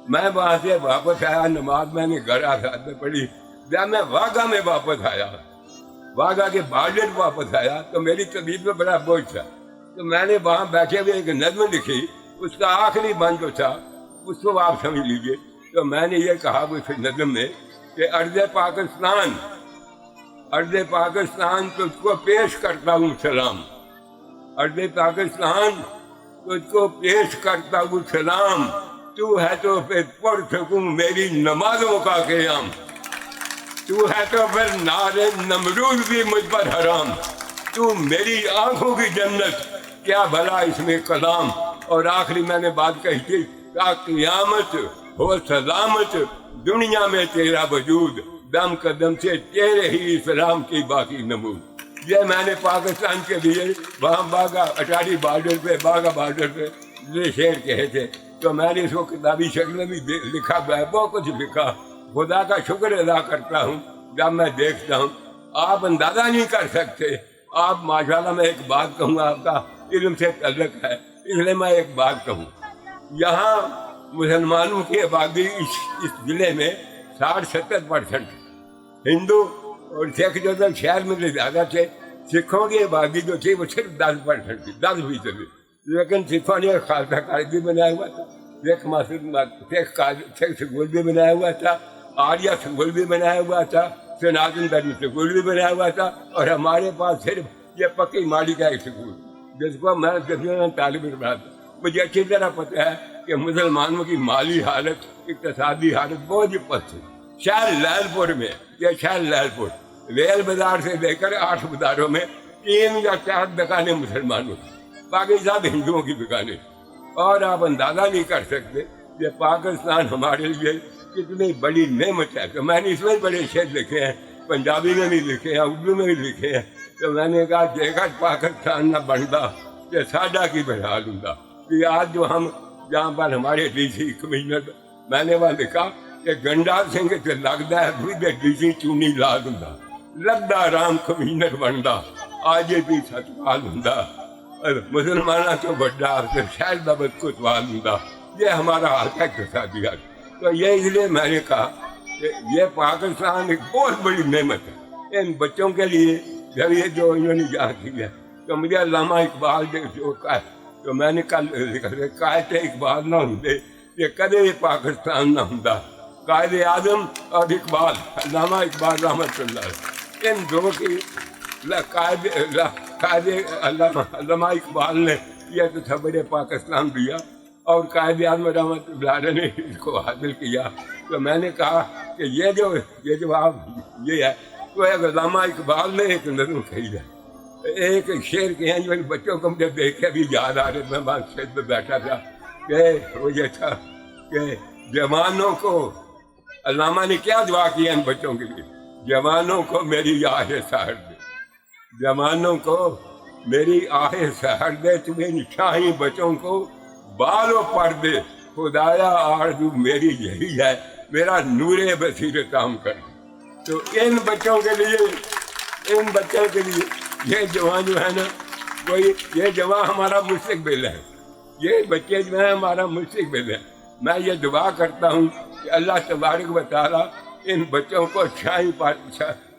میں وہاں سے واپس آیا, نماز میں نے گھر آزاد میں پڑھی. جب میں واگا میں واپس آیا, واگا کے بارڈر واپس آیا تو میری طبیعت میں بڑا بوجھ تھا. تو میں نے وہاں بیٹھے ہوئے ایک نظم لکھی, اس کا آخری بند جو تھا اس کو آپ سمجھ لیجیے. تو میں نے یہ کہا اس نظم میں کہ ارض پاکستان تجھ کو پیش کرتا ہوں سلام. ارض پاکستان تجھ کو پیش کرتا ہوں سلام. تو ہے تو پھر پڑھ سکوں میری نمازوں کا قیام. تو ہے تو پھر نارے نمرود بھی مجھ پر حرام. تو میری آنکھوں کی جنت کیا بھلا اس میں کلام. اور آخری میں نے بات کہی تھی کہ قیامت ہو سلامت دنیا میں تیرا وجود, دم قدم سے تیرے ہی اسلام کی باقی نمود. یہ میں نے پاکستان کے لیے وہاں باغا اٹاری بارڈر پہ یہ شعر کہے تھے. تو میں نے اس کو کتابی شکل میں بھی لکھا ہوا ہے, بہت کچھ لکھا. خدا کا شکر ادا کرتا ہوں جب میں دیکھتا ہوں. آپ اندازہ نہیں کر سکتے. آپ ماشاءاللہ میں ایک بات کہوں, آپ کا علم سے تعلق ہے اس لیے میں ایک بات کہوں. یہاں مسلمانوں کی آبادی اس ضلع میں 60-70% ہندو اور سکھ جو تھے شہر میں زیادہ تھے. سکھوں کی آبادی جو تھی وہ صرف 10% تھی, 10%. لیکن سکھوں نے خالصہ کالج بھی بنایا ہوا تھا, سکھ سکول بھی بنایا ہوا تھا, آریہ سکول بھی بنایا ہوا تھا, سناتن دھرم سکول بھی بنایا ہوا تھا. اور ہمارے پاس صرف یہ پکی ماڑی کا ایک سکول جس کو میں طالب علم رہا تھا. مجھے اچھی طرح پتہ ہے کہ مسلمانوں کی مالی حالت, اقتصادی حالت بہت ہی پست ہے. شہر لہل پور ریل بازار سے لے کر 8 بازاروں میں 3 یا 4 دکانیں مسلمانوں کی, باقی سب ہندوؤں کی دکانیں. اور آپ اندازہ نہیں کر سکتے کہ پاکستان ہمارے لیے کتنی بڑی نعمت ہے. تو میں نے اس میں بڑے شعر لکھے ہیں, پنجابی میں بھی لکھے ہیں, اردو میں بھی لکھے ہیں. تو میں نے کہا جیگا پاکستان نہ بنتا کہ ساڈا کی بحال ہوں. کہ آج جو ہم جہاں پر ہمارے ڈی سی کمشنر میں نے وہاں لکھا کہ گنڈا سنگھ سے لگتا ہے بھی ڈیسی چونی لا دوں لگتا رام کمینر بنتا آج بھی ستوال ہوں مسلمانوں تو بڑا شہر کا بدکتوال ہوں یہ ہمارا حال ہے اقتصادی حال تو یہ اس لیے میں نے کہا کہ یہ پاکستان ایک بہت بڑی نعمت ہے ان بچوں کے لیے جب یہ جو انہوں نے یہاں کی ہے تو مجھے علامہ اقبال نے جو کہا تو میں نے کل لکھا قائد اقبال نہ ہوں یہ کدے پاکستان نہ ہوں قائد اعظم اور اقبال علامہ اقبال رحمۃ اللہ علیہ ان دو کی قائد علامہ اقبال نے یہ تصور پاکستان دیا اور قائد اعظم رحمۃ اللہ علیہ نے اس کو حاصل کیا تو میں نے کہا کہ یہ جواب یہ ہے تو ایک علامہ اقبال نے ایک نظم کہی ہے ایک شعر کے ہیں جو بچوں کو مجھے دیکھ کے بھی یاد آ رہے میں وہاں شعر پہ بیٹھا تھا کہ وہ یہ تھا کہ جوانوں کو علامہ نے کیا دعا کیا ان بچوں کے لیے جوانوں کو میری آہ سحر دے جوانوں کو میری آہ سحر دے تمہیں نشاہیں بچوں کو بالوں پر دے خدایا آرزو میری یہی ہے میرا نور بصیرت عام کر دے تو ان بچوں کے لیے یہ جوان جو ہے نا کوئی یہ جوان ہمارا مستقبل ہے یہ بچے جو ہیں ہمارا مستقبل ہے میں یہ دعا کرتا ہوں کہ اللہ تبارک و تعالیٰ ان بچوں کو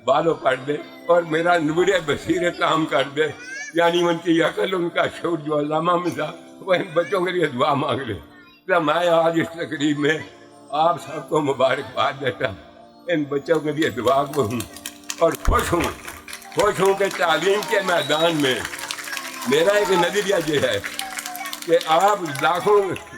بالوں پر دے اور میرا نور بصیرت عام کر دے یعنی ان کی عقل ان کا شعور جو علامہ میں تھا وہ ان بچوں کے لیے دعا مانگ لے تو میں آج اس تقریب میں آپ سب کو مبارکباد دیتا ہوں ان بچوں کے لیے دعا کو ہوں اور خوش ہوں کہ تعلیم کے میدان میں میرا ایک نظریہ یہ ہے کہ آپ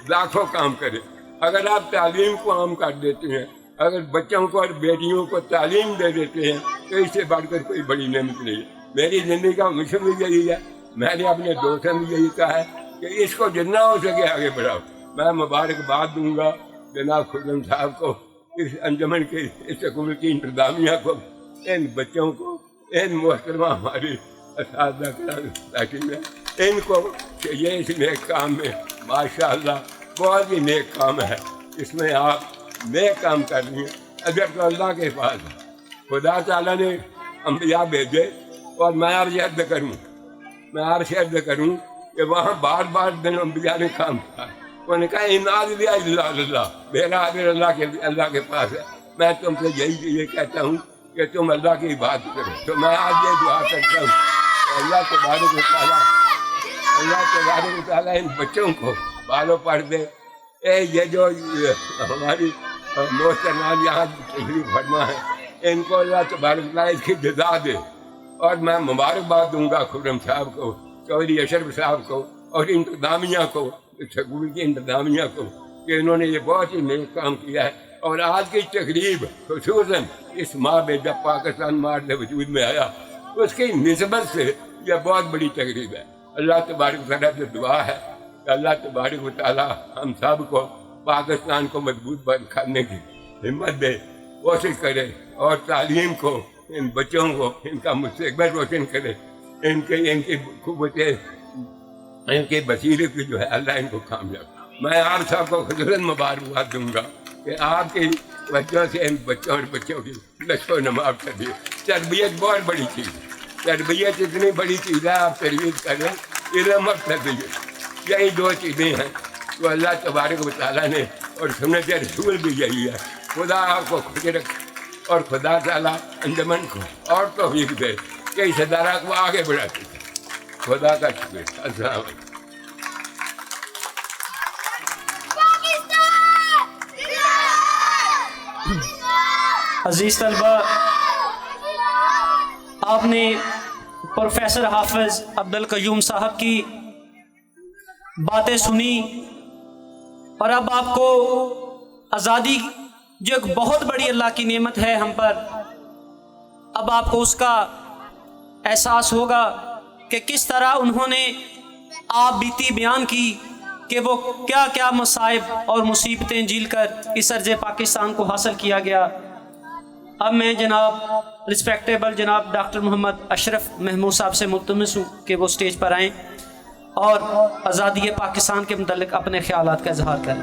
لاکھوں کام کریں اگر آپ تعلیم کو عام کر دیتے ہیں اگر بچوں کو اور بیٹیوں کو تعلیم دے دیتے ہیں تو اس سے بڑھ کر کوئی بڑی نعمت نہیں ہے میری زندگی کا مشن بھی یہی ہے میں نے اپنے دوستوں بھی یہی کہا ہے کہ اس کو جتنا ہو سکے آگے بڑھاؤ میں مبارکباد دوں گا جناب خرم صاحب کو اس انجمن کے اس سکول کی انتظامیہ کو ان بچوں کو ان محترمہ ہماری اساتذہ کرام میں ان کو کہ یہ اس نیک کام میں ماشاء اللہ بہت ہی نیک کام ہے اس میں آپ نیک کام کر رہی ہیں اگر تو اللہ کے پاس ہے خدا تعالیٰ نے انبیاء بھیجے اور میں عرض کروں کہ وہاں بار بار دن انبیاء نے کام کیا انہوں نے کہا اناد لیا اللہ میرا حاضر اللہ کے پاس ہے میں تم سے یہ کہتا ہوں کہ تم اللہ کی عبادت کرو تو میں آج یہ دعا کرتا ہوں کہ اللہ تبارک و تعالیٰ ان بچوں کو بالوں پر دے یہ جو ہماری محترمان یہاں تشریف فرما ہے ان کو اللہ تبارک و تعالیٰ اس کی جزا دے اور میں مبارکباد دوں گا خرم صاحب کو چودھری اشرف صاحب کو اور انتظامیہ کو سکول کی انتظامیہ کو کہ انہوں نے یہ بہت ہی نیک کام کیا ہے اور آج کی تقریب خصوصاً اس ماہ میں جب پاکستان مارد وجود میں آیا اس کی نسبت سے یہ بہت بڑی تقریب ہے اللہ تبارک و تعالیٰ سے دعا ہے کہ اللہ تبارک و تعالیٰ ہم سب کو پاکستان کو مضبوط کرنے کی ہمت دے کوشش کرے اور تعلیم کو ان بچوں کو ان کا مستقبل روشن کرے ان کی قوتیں ان کی بصیرت جو ہے اللہ ان کو کامیاب میں آپ سب کو خصوصاً مبارکباد دوں گا کہ آپ کی وجہ سے ان بچوں اور بچوں کی نشو و نما کر دی تربیت بہت بڑی چیز ہے تربیت اتنی بڑی چیز ہے آپ تربیت کریں علم اور تربیت یہی دو چیزیں ہیں جو اللہ تبارک و تعالیٰ نے اور سنت رسول بھی یہی ہے خدا آپ کو خوش رکھے اور خدا تعالیٰ انجمن کو اور توفیق دے کہ اس ادارہ کو آگے بڑھاتے ہیں خدا کا شکر السلام علیکم عزیز طلبہ آپ نے پروفیسر حافظ عبدالقیوم صاحب کی باتیں سنی اور اب آپ کو آزادی جو ایک بہت بڑی اللہ کی نعمت ہے ہم پر اب آپ کو اس کا احساس ہوگا کہ کس طرح انہوں نے آپ بیتی بیان کی کہ وہ کیا کیا مصائب اور مصیبتیں جھیل کر اس ارض پاکستان کو حاصل کیا گیا. اب میں جناب رسپیکٹیبل جناب ڈاکٹر محمد اشرف محمود صاحب سے ملتمس ہوں کہ وہ سٹیج پر آئیں اور آزادی پاکستان کے متعلق اپنے خیالات کا اظہار کریں.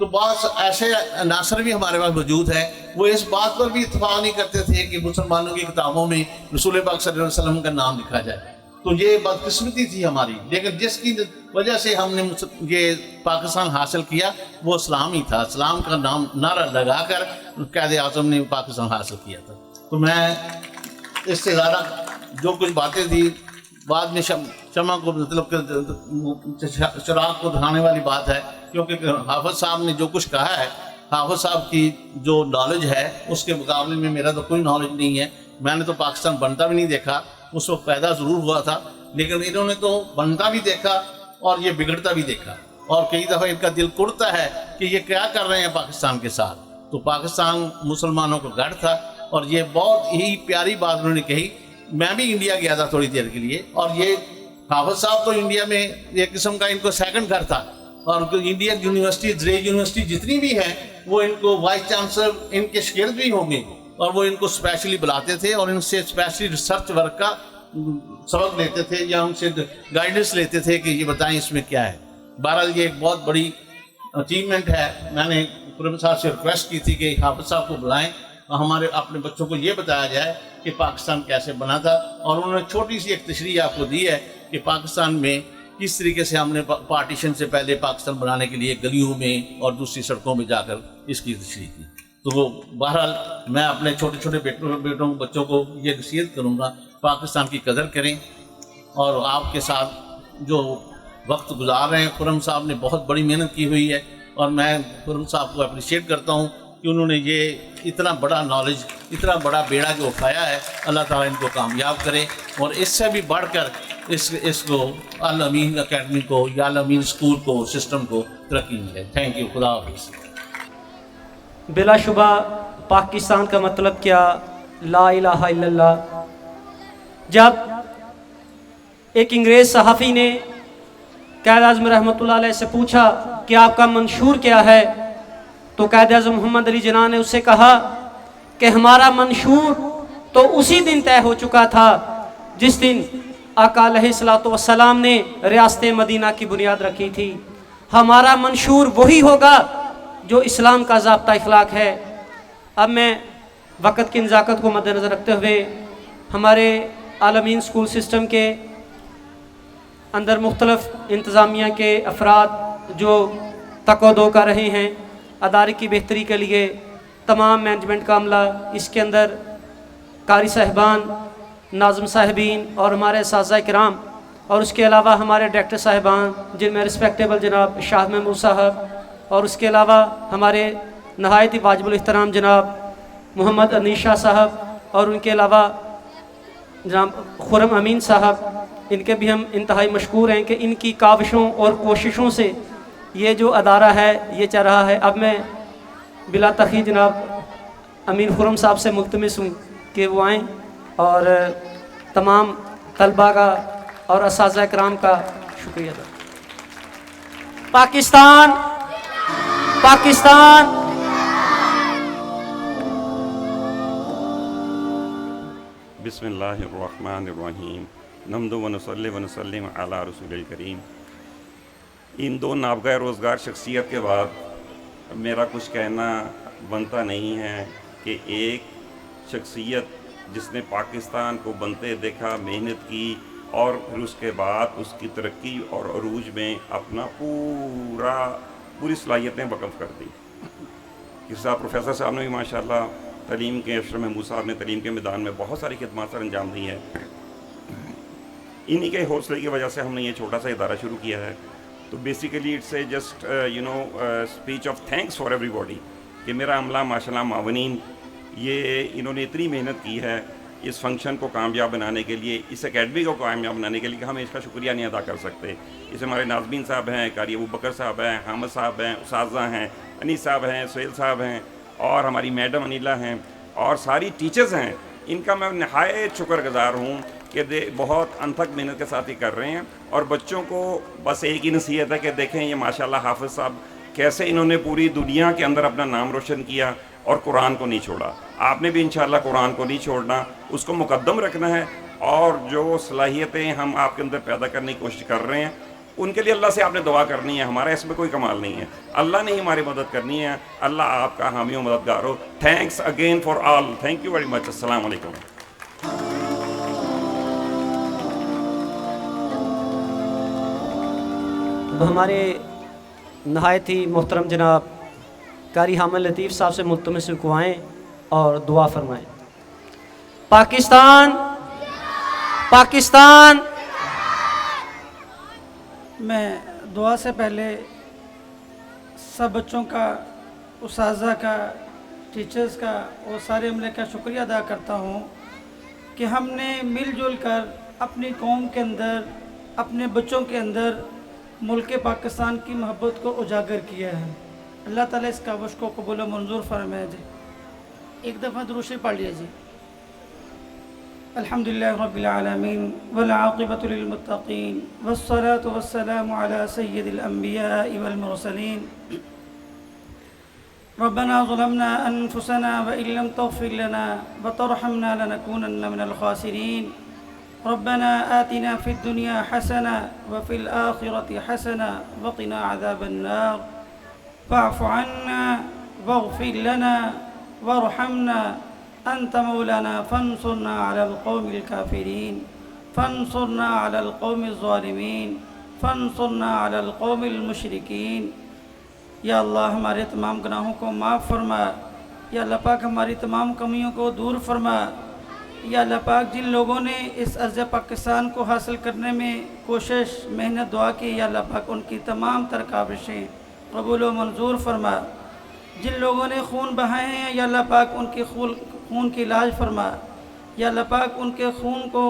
تو بعض ایسے عناصر بھی ہمارے پاس موجود ہیں، وہ اس بات پر بھی اتفاق نہیں کرتے تھے کہ مسلمانوں کی کتابوں میں رسول پاک صلی اللہ علیہ وسلم کا نام لکھا جائے. تو یہ بدقسمتی تھی ہماری، لیکن جس کی وجہ سے ہم نے یہ پاکستان حاصل کیا وہ اسلام ہی تھا. اسلام کا نام نعرہ لگا کر قائد اعظم نے پاکستان حاصل کیا تھا. تو میں اس سے زیادہ جو کچھ باتیں تھی بعد میں شمع کو مطلب چراغ کو دکھانے والی بات ہے، کیونکہ حافظ صاحب نے جو کچھ کہا ہے، حافظ صاحب کی جو نالج ہے اس کے مقابلے میں میرا تو کوئی نالج نہیں ہے. میں نے تو پاکستان بنتا بھی نہیں دیکھا، اس وقت پیدا ضرور ہوا تھا، لیکن انہوں نے تو بنتا بھی دیکھا اور یہ بگڑتا بھی دیکھا، اور کئی دفعہ ان کا دل کڑتا ہے کہ یہ کیا کر رہے ہیں پاکستان کے ساتھ. تو پاکستان مسلمانوں کا گڑھ تھا، اور یہ بہت ہی پیاری بات انہوں نے کہی. میں بھی انڈیا گیا تھا تھوڑی دیر کے لیے، اور یہ حافظ صاحب تو انڈیا میں ایک قسم کا ان کو سیکنڈ گھر تھا، اور انڈین یونیورسٹی زرعی یونیورسٹی جتنی بھی ہیں وہ ان کو وائس چانسلر ان کے شاگرد بھی ہوں گے، اور وہ ان کو اسپیشلی بلاتے تھے اور ان سے اسپیشلی ریسرچ ورک کا سبق لیتے تھے یا ان سے گائیڈنس لیتے تھے کہ یہ بتائیں اس میں کیا ہے. بہرحال یہ ایک بہت بڑی اچیومنٹ ہے. میں نے خرم صاحب سے ریکویسٹ کی تھی کہ حافظ صاحب کو بلائیں اور ہمارے اپنے بچوں کو یہ بتایا جائے کہ پاکستان کیسے بنا تھا، اور انہوں نے چھوٹی سی ایک تشریح آپ کو دی ہے کہ پاکستان میں کس طریقے سے ہم نے پارٹیشن سے پہلے پاکستان بنانے کے لیے گلیوں میں اور دوسری سڑکوں میں جا کر اس کی تشریح کی. تو بہرحال میں اپنے چھوٹے چھوٹے بیٹوں بچوں کو یہ نصیحت کروں گا، پاکستان کی قدر کریں. اور آپ کے ساتھ جو وقت گزار رہے ہیں، خرم صاحب نے بہت بڑی محنت کی ہوئی ہے، اور میں خرم صاحب کو اپریشیٹ کرتا ہوں کہ انہوں نے یہ اتنا بڑا نالج، اتنا بڑا بیڑا جو اٹھایا ہے، اللہ تعالیٰ ان کو کامیاب کرے، اور اس سے بھی بڑھ کر اس کو الامین اکیڈمی کو یا الامین اسکول کو، سسٹم کو ترقی ملے. Thank you. خدا حافظ. بلا شبہ پاکستان کا مطلب کیا؟ لا الہ الا اللہ. جب ایک انگریز صحافی نے قائد اعظم رحمۃ اللہ علیہ سے پوچھا کہ آپ کا منشور کیا ہے، تو قائد اعظم محمد علی جناح نے اس سے کہا کہ ہمارا منشور تو اسی دن طے ہو چکا تھا جس دن آقا علیہ الصلوۃ والسلام نے ریاست مدینہ کی بنیاد رکھی تھی. ہمارا منشور وہی ہوگا جو اسلام کا ضابطہ اخلاق ہے. اب میں وقت کی نزاکت کو مد نظر رکھتے ہوئے ہمارے عالمین اسکول سسٹم کے اندر مختلف انتظامیہ کے افراد جو تک و دو کر رہے ہیں ادارے کی بہتری کے لیے، تمام مینجمنٹ کا عملہ، اس کے اندر قاری صاحبان، ناظم صاحبین اور ہمارے اساتذہ کرام، اور اس کے علاوہ ہمارے ڈائریکٹر صاحبان جن میں رسپیکٹیبل جناب شاہ محمود صاحب، اور اس کے علاوہ ہمارے نہایت ہی واجب الاحترام جناب محمد انیس شاہ صاحب، اور ان کے علاوہ جناب خرم امین صاحب، ان کے بھی ہم انتہائی مشکور ہیں کہ ان کی کاوشوں اور کوششوں سے یہ جو ادارہ ہے یہ چل رہا ہے. اب میں بلا تاخیر جناب امین خرم صاحب سے ملتمس ہوں کہ وہ آئیں اور تمام طلباء کا اور اساتذہ کرام کا شکریہ ادا. پاکستان پاکستان بسم اللہ الرحمن الرحیم. نحمد و نصلی و نسلم علی رسول الکریم. ان دو نابغہ روزگار شخصیت کے بعد میرا کچھ کہنا بنتا نہیں ہے کہ ایک شخصیت جس نے پاکستان کو بنتے دیکھا، محنت کی، اور پھر اس کے بعد اس کی ترقی اور عروج میں اپنا پوری صلاحیتیں وقف کر دی. اس صاحب پروفیسر صاحب نے بھی ماشاءاللہ تعلیم کے، اشرف محمود صاحب نے تعلیم کے میدان میں بہت ساری خدمات سر انجام دی ہے. انہی کے حوصلے کی وجہ سے ہم نے یہ چھوٹا سا ادارہ شروع کیا ہے. تو basically it's a just speech of thanks for everybody کہ میرا عملہ ماشاءاللہ معاونین یہ انہوں نے اتنی محنت کی ہے اس فنکشن کو کامیاب بنانے کے لیے، اس اکیڈمی کو کامیاب بنانے کے لیے کہ ہم اس کا شکریہ نہیں ادا کر سکتے. اس ہمارے ناظمین صاحب ہیں، قاری ابو بکر صاحب ہیں، حامد صاحب ہیں، اساتذہ ہیں، انیس صاحب ہیں، سہیل صاحب ہیں، اور ہماری میڈم انیلا ہیں، اور ساری ٹیچرز ہیں. ان کا میں نہایت شکر گزار ہوں کہ بہت انتھک محنت کے ساتھ ہی کر رہے ہیں. اور بچوں کو بس ایک ہی نصیحت ہے کہ دیکھیں یہ ماشاءاللہ حافظ صاحب کیسے انہوں نے پوری دنیا کے اندر اپنا نام روشن کیا اور قرآن کو نہیں چھوڑا. آپ نے بھی انشاءاللہ قرآن کو نہیں چھوڑنا، اس کو مقدم رکھنا ہے. اور جو صلاحیتیں ہم آپ کے اندر پیدا کرنے کی کوشش کر رہے ہیں ان کے لیے اللہ سے آپ نے دعا کرنی ہے، ہمارا اس میں کوئی کمال نہیں ہے، اللہ نے ہی ہماری مدد کرنی ہے، اللہ آپ کا حامی و مددگار ہو. Thanks again for all, thank you very much. السلام علیکم. ہمارے نہایت ہی محترم جناب قاری حامد لطیف صاحب سے ملتمس دعائیں اور دعا فرمائیں. پاکستان پاکستان. میں دعا سے پہلے سب بچوں کا، اساتذہ کا، ٹیچرز کا اور سارے عملے کا شکریہ ادا کرتا ہوں کہ ہم نے مل جل کر اپنی قوم کے اندر، اپنے بچوں کے اندر ملک پاکستان کی محبت کو اجاگر کیا ہے. اللہ تعالیٰ اس کاوش کو قبول و منظور فرمائے. جی ایک دفعہ درود شریف پڑھ لیا جی. الحمدللہ رب العالمین والعاقبۃ للمتقین والصلاة والسلام علی سید الانبیاء والمرسلین. ربنا ظلمنا انفسنا وان لم تغفر لنا وترحمنا لنكونن من الخاسرین. ربنا آتنا في الدنيا حسنة وفي الآخرة حسنة وقنا عذاب النار. فاعف عنا واغفر لنا وارحمنا أنت مولانا فانصرنا على القوم الكافرين، فانصرنا على القوم الظالمين، فانصرنا على القوم المشركين. یا اللہ ہمارے تمام گناہوں کو معاف فرما. یا اللہ پاک ہماری تمام کمیوں کو دور فرما. یا اللہ پاک جن لوگوں نے اس عرض پاکستان کو حاصل کرنے میں کوشش، محنت، دعا کی، یا اللہ پاک ان کی تمام تر کاوشیں قبول و منظور فرما. جن لوگوں نے خون بہائے ہیں یا اللہ پاک ان کی خون کی علاج فرما. یا اللہ پاک ان کے خون کو،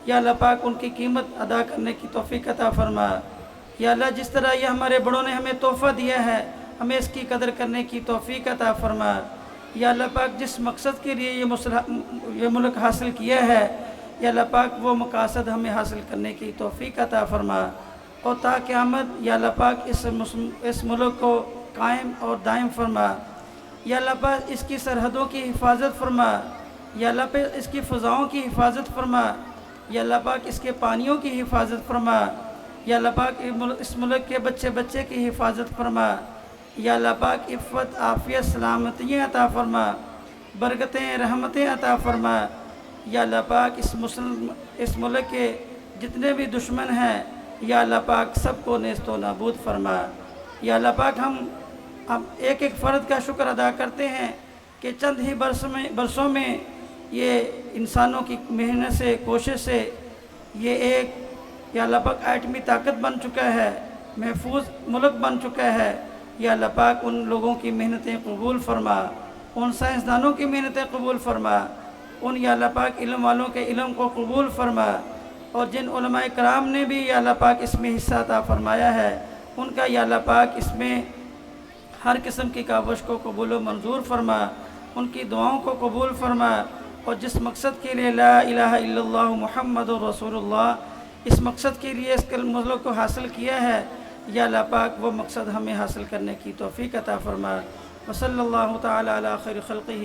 یا اللہ پاک ان کی قیمت ادا کرنے کی توفیق عطا فرما. یا اللہ جس طرح یہ ہمارے بڑوں نے ہمیں تحفہ دیا ہے، ہمیں اس کی قدر کرنے کی توفیق عطا فرما. یا اللہ پاک جس مقصد کے لیے یہ ملک حاصل کیا ہے، یا اللہ پاک وہ مقاصد ہمیں حاصل کرنے کی توفیق عطا فرما. اور تا قیامت یا اللہ پاک اس ملک کو قائم اور دائم فرما. یا اللہ پاک اس کی سرحدوں کی حفاظت فرما. یا اللہ پاک اس کی فضاؤں کی حفاظت فرما. یا اللہ پاک اس کے پانیوں کی حفاظت فرما. یا اللہ پاک اس ملک کے بچے کی حفاظت فرما. یا اللہ پاک عفت، عافیت، سلامتیاں عطا فرما، برکتیں، رحمتیں عطا فرما. یا اللہ پاک اس ملک کے جتنے بھی دشمن ہیں یا اللہ پاک سب کو نیست و نابود فرما. یا اللہ پاک ہم ایک ایک فرد کا شکر ادا کرتے ہیں کہ چند ہی برسوں میں یہ انسانوں کی محنت سے، کوشش سے یہ ایک یا اللہ پاک ایٹمی طاقت بن چکا ہے، محفوظ ملک بن چکا ہے. یا اللہ پاک ان لوگوں کی محنتیں قبول فرما، ان سائنسدانوں کی محنتیں قبول فرما، ان یا اللہ پاک علم والوں کے علم کو قبول فرما. اور جن علماء کرام نے بھی یا اللہ پاک اس میں حصہ عطا فرمایا ہے، ان کا یا اللہ پاک اس میں ہر قسم کی کاوش کو قبول و منظور فرما، ان کی دعاؤں کو قبول فرما. اور جس مقصد کے لیے لا الہ الا اللہ محمد رسول اللہ، اس مقصد کے لیے اس ملک کو حاصل کیا ہے، یا اللہ پاک وہ مقصد ہمیں حاصل کرنے کی توفیق عطا فرما. وصلی اللہ تعالی علی خیر خلقہ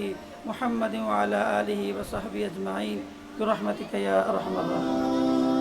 محمد وعلی آلہ وصحبہ اجمعین برحمتک یا ارحم الراحمین.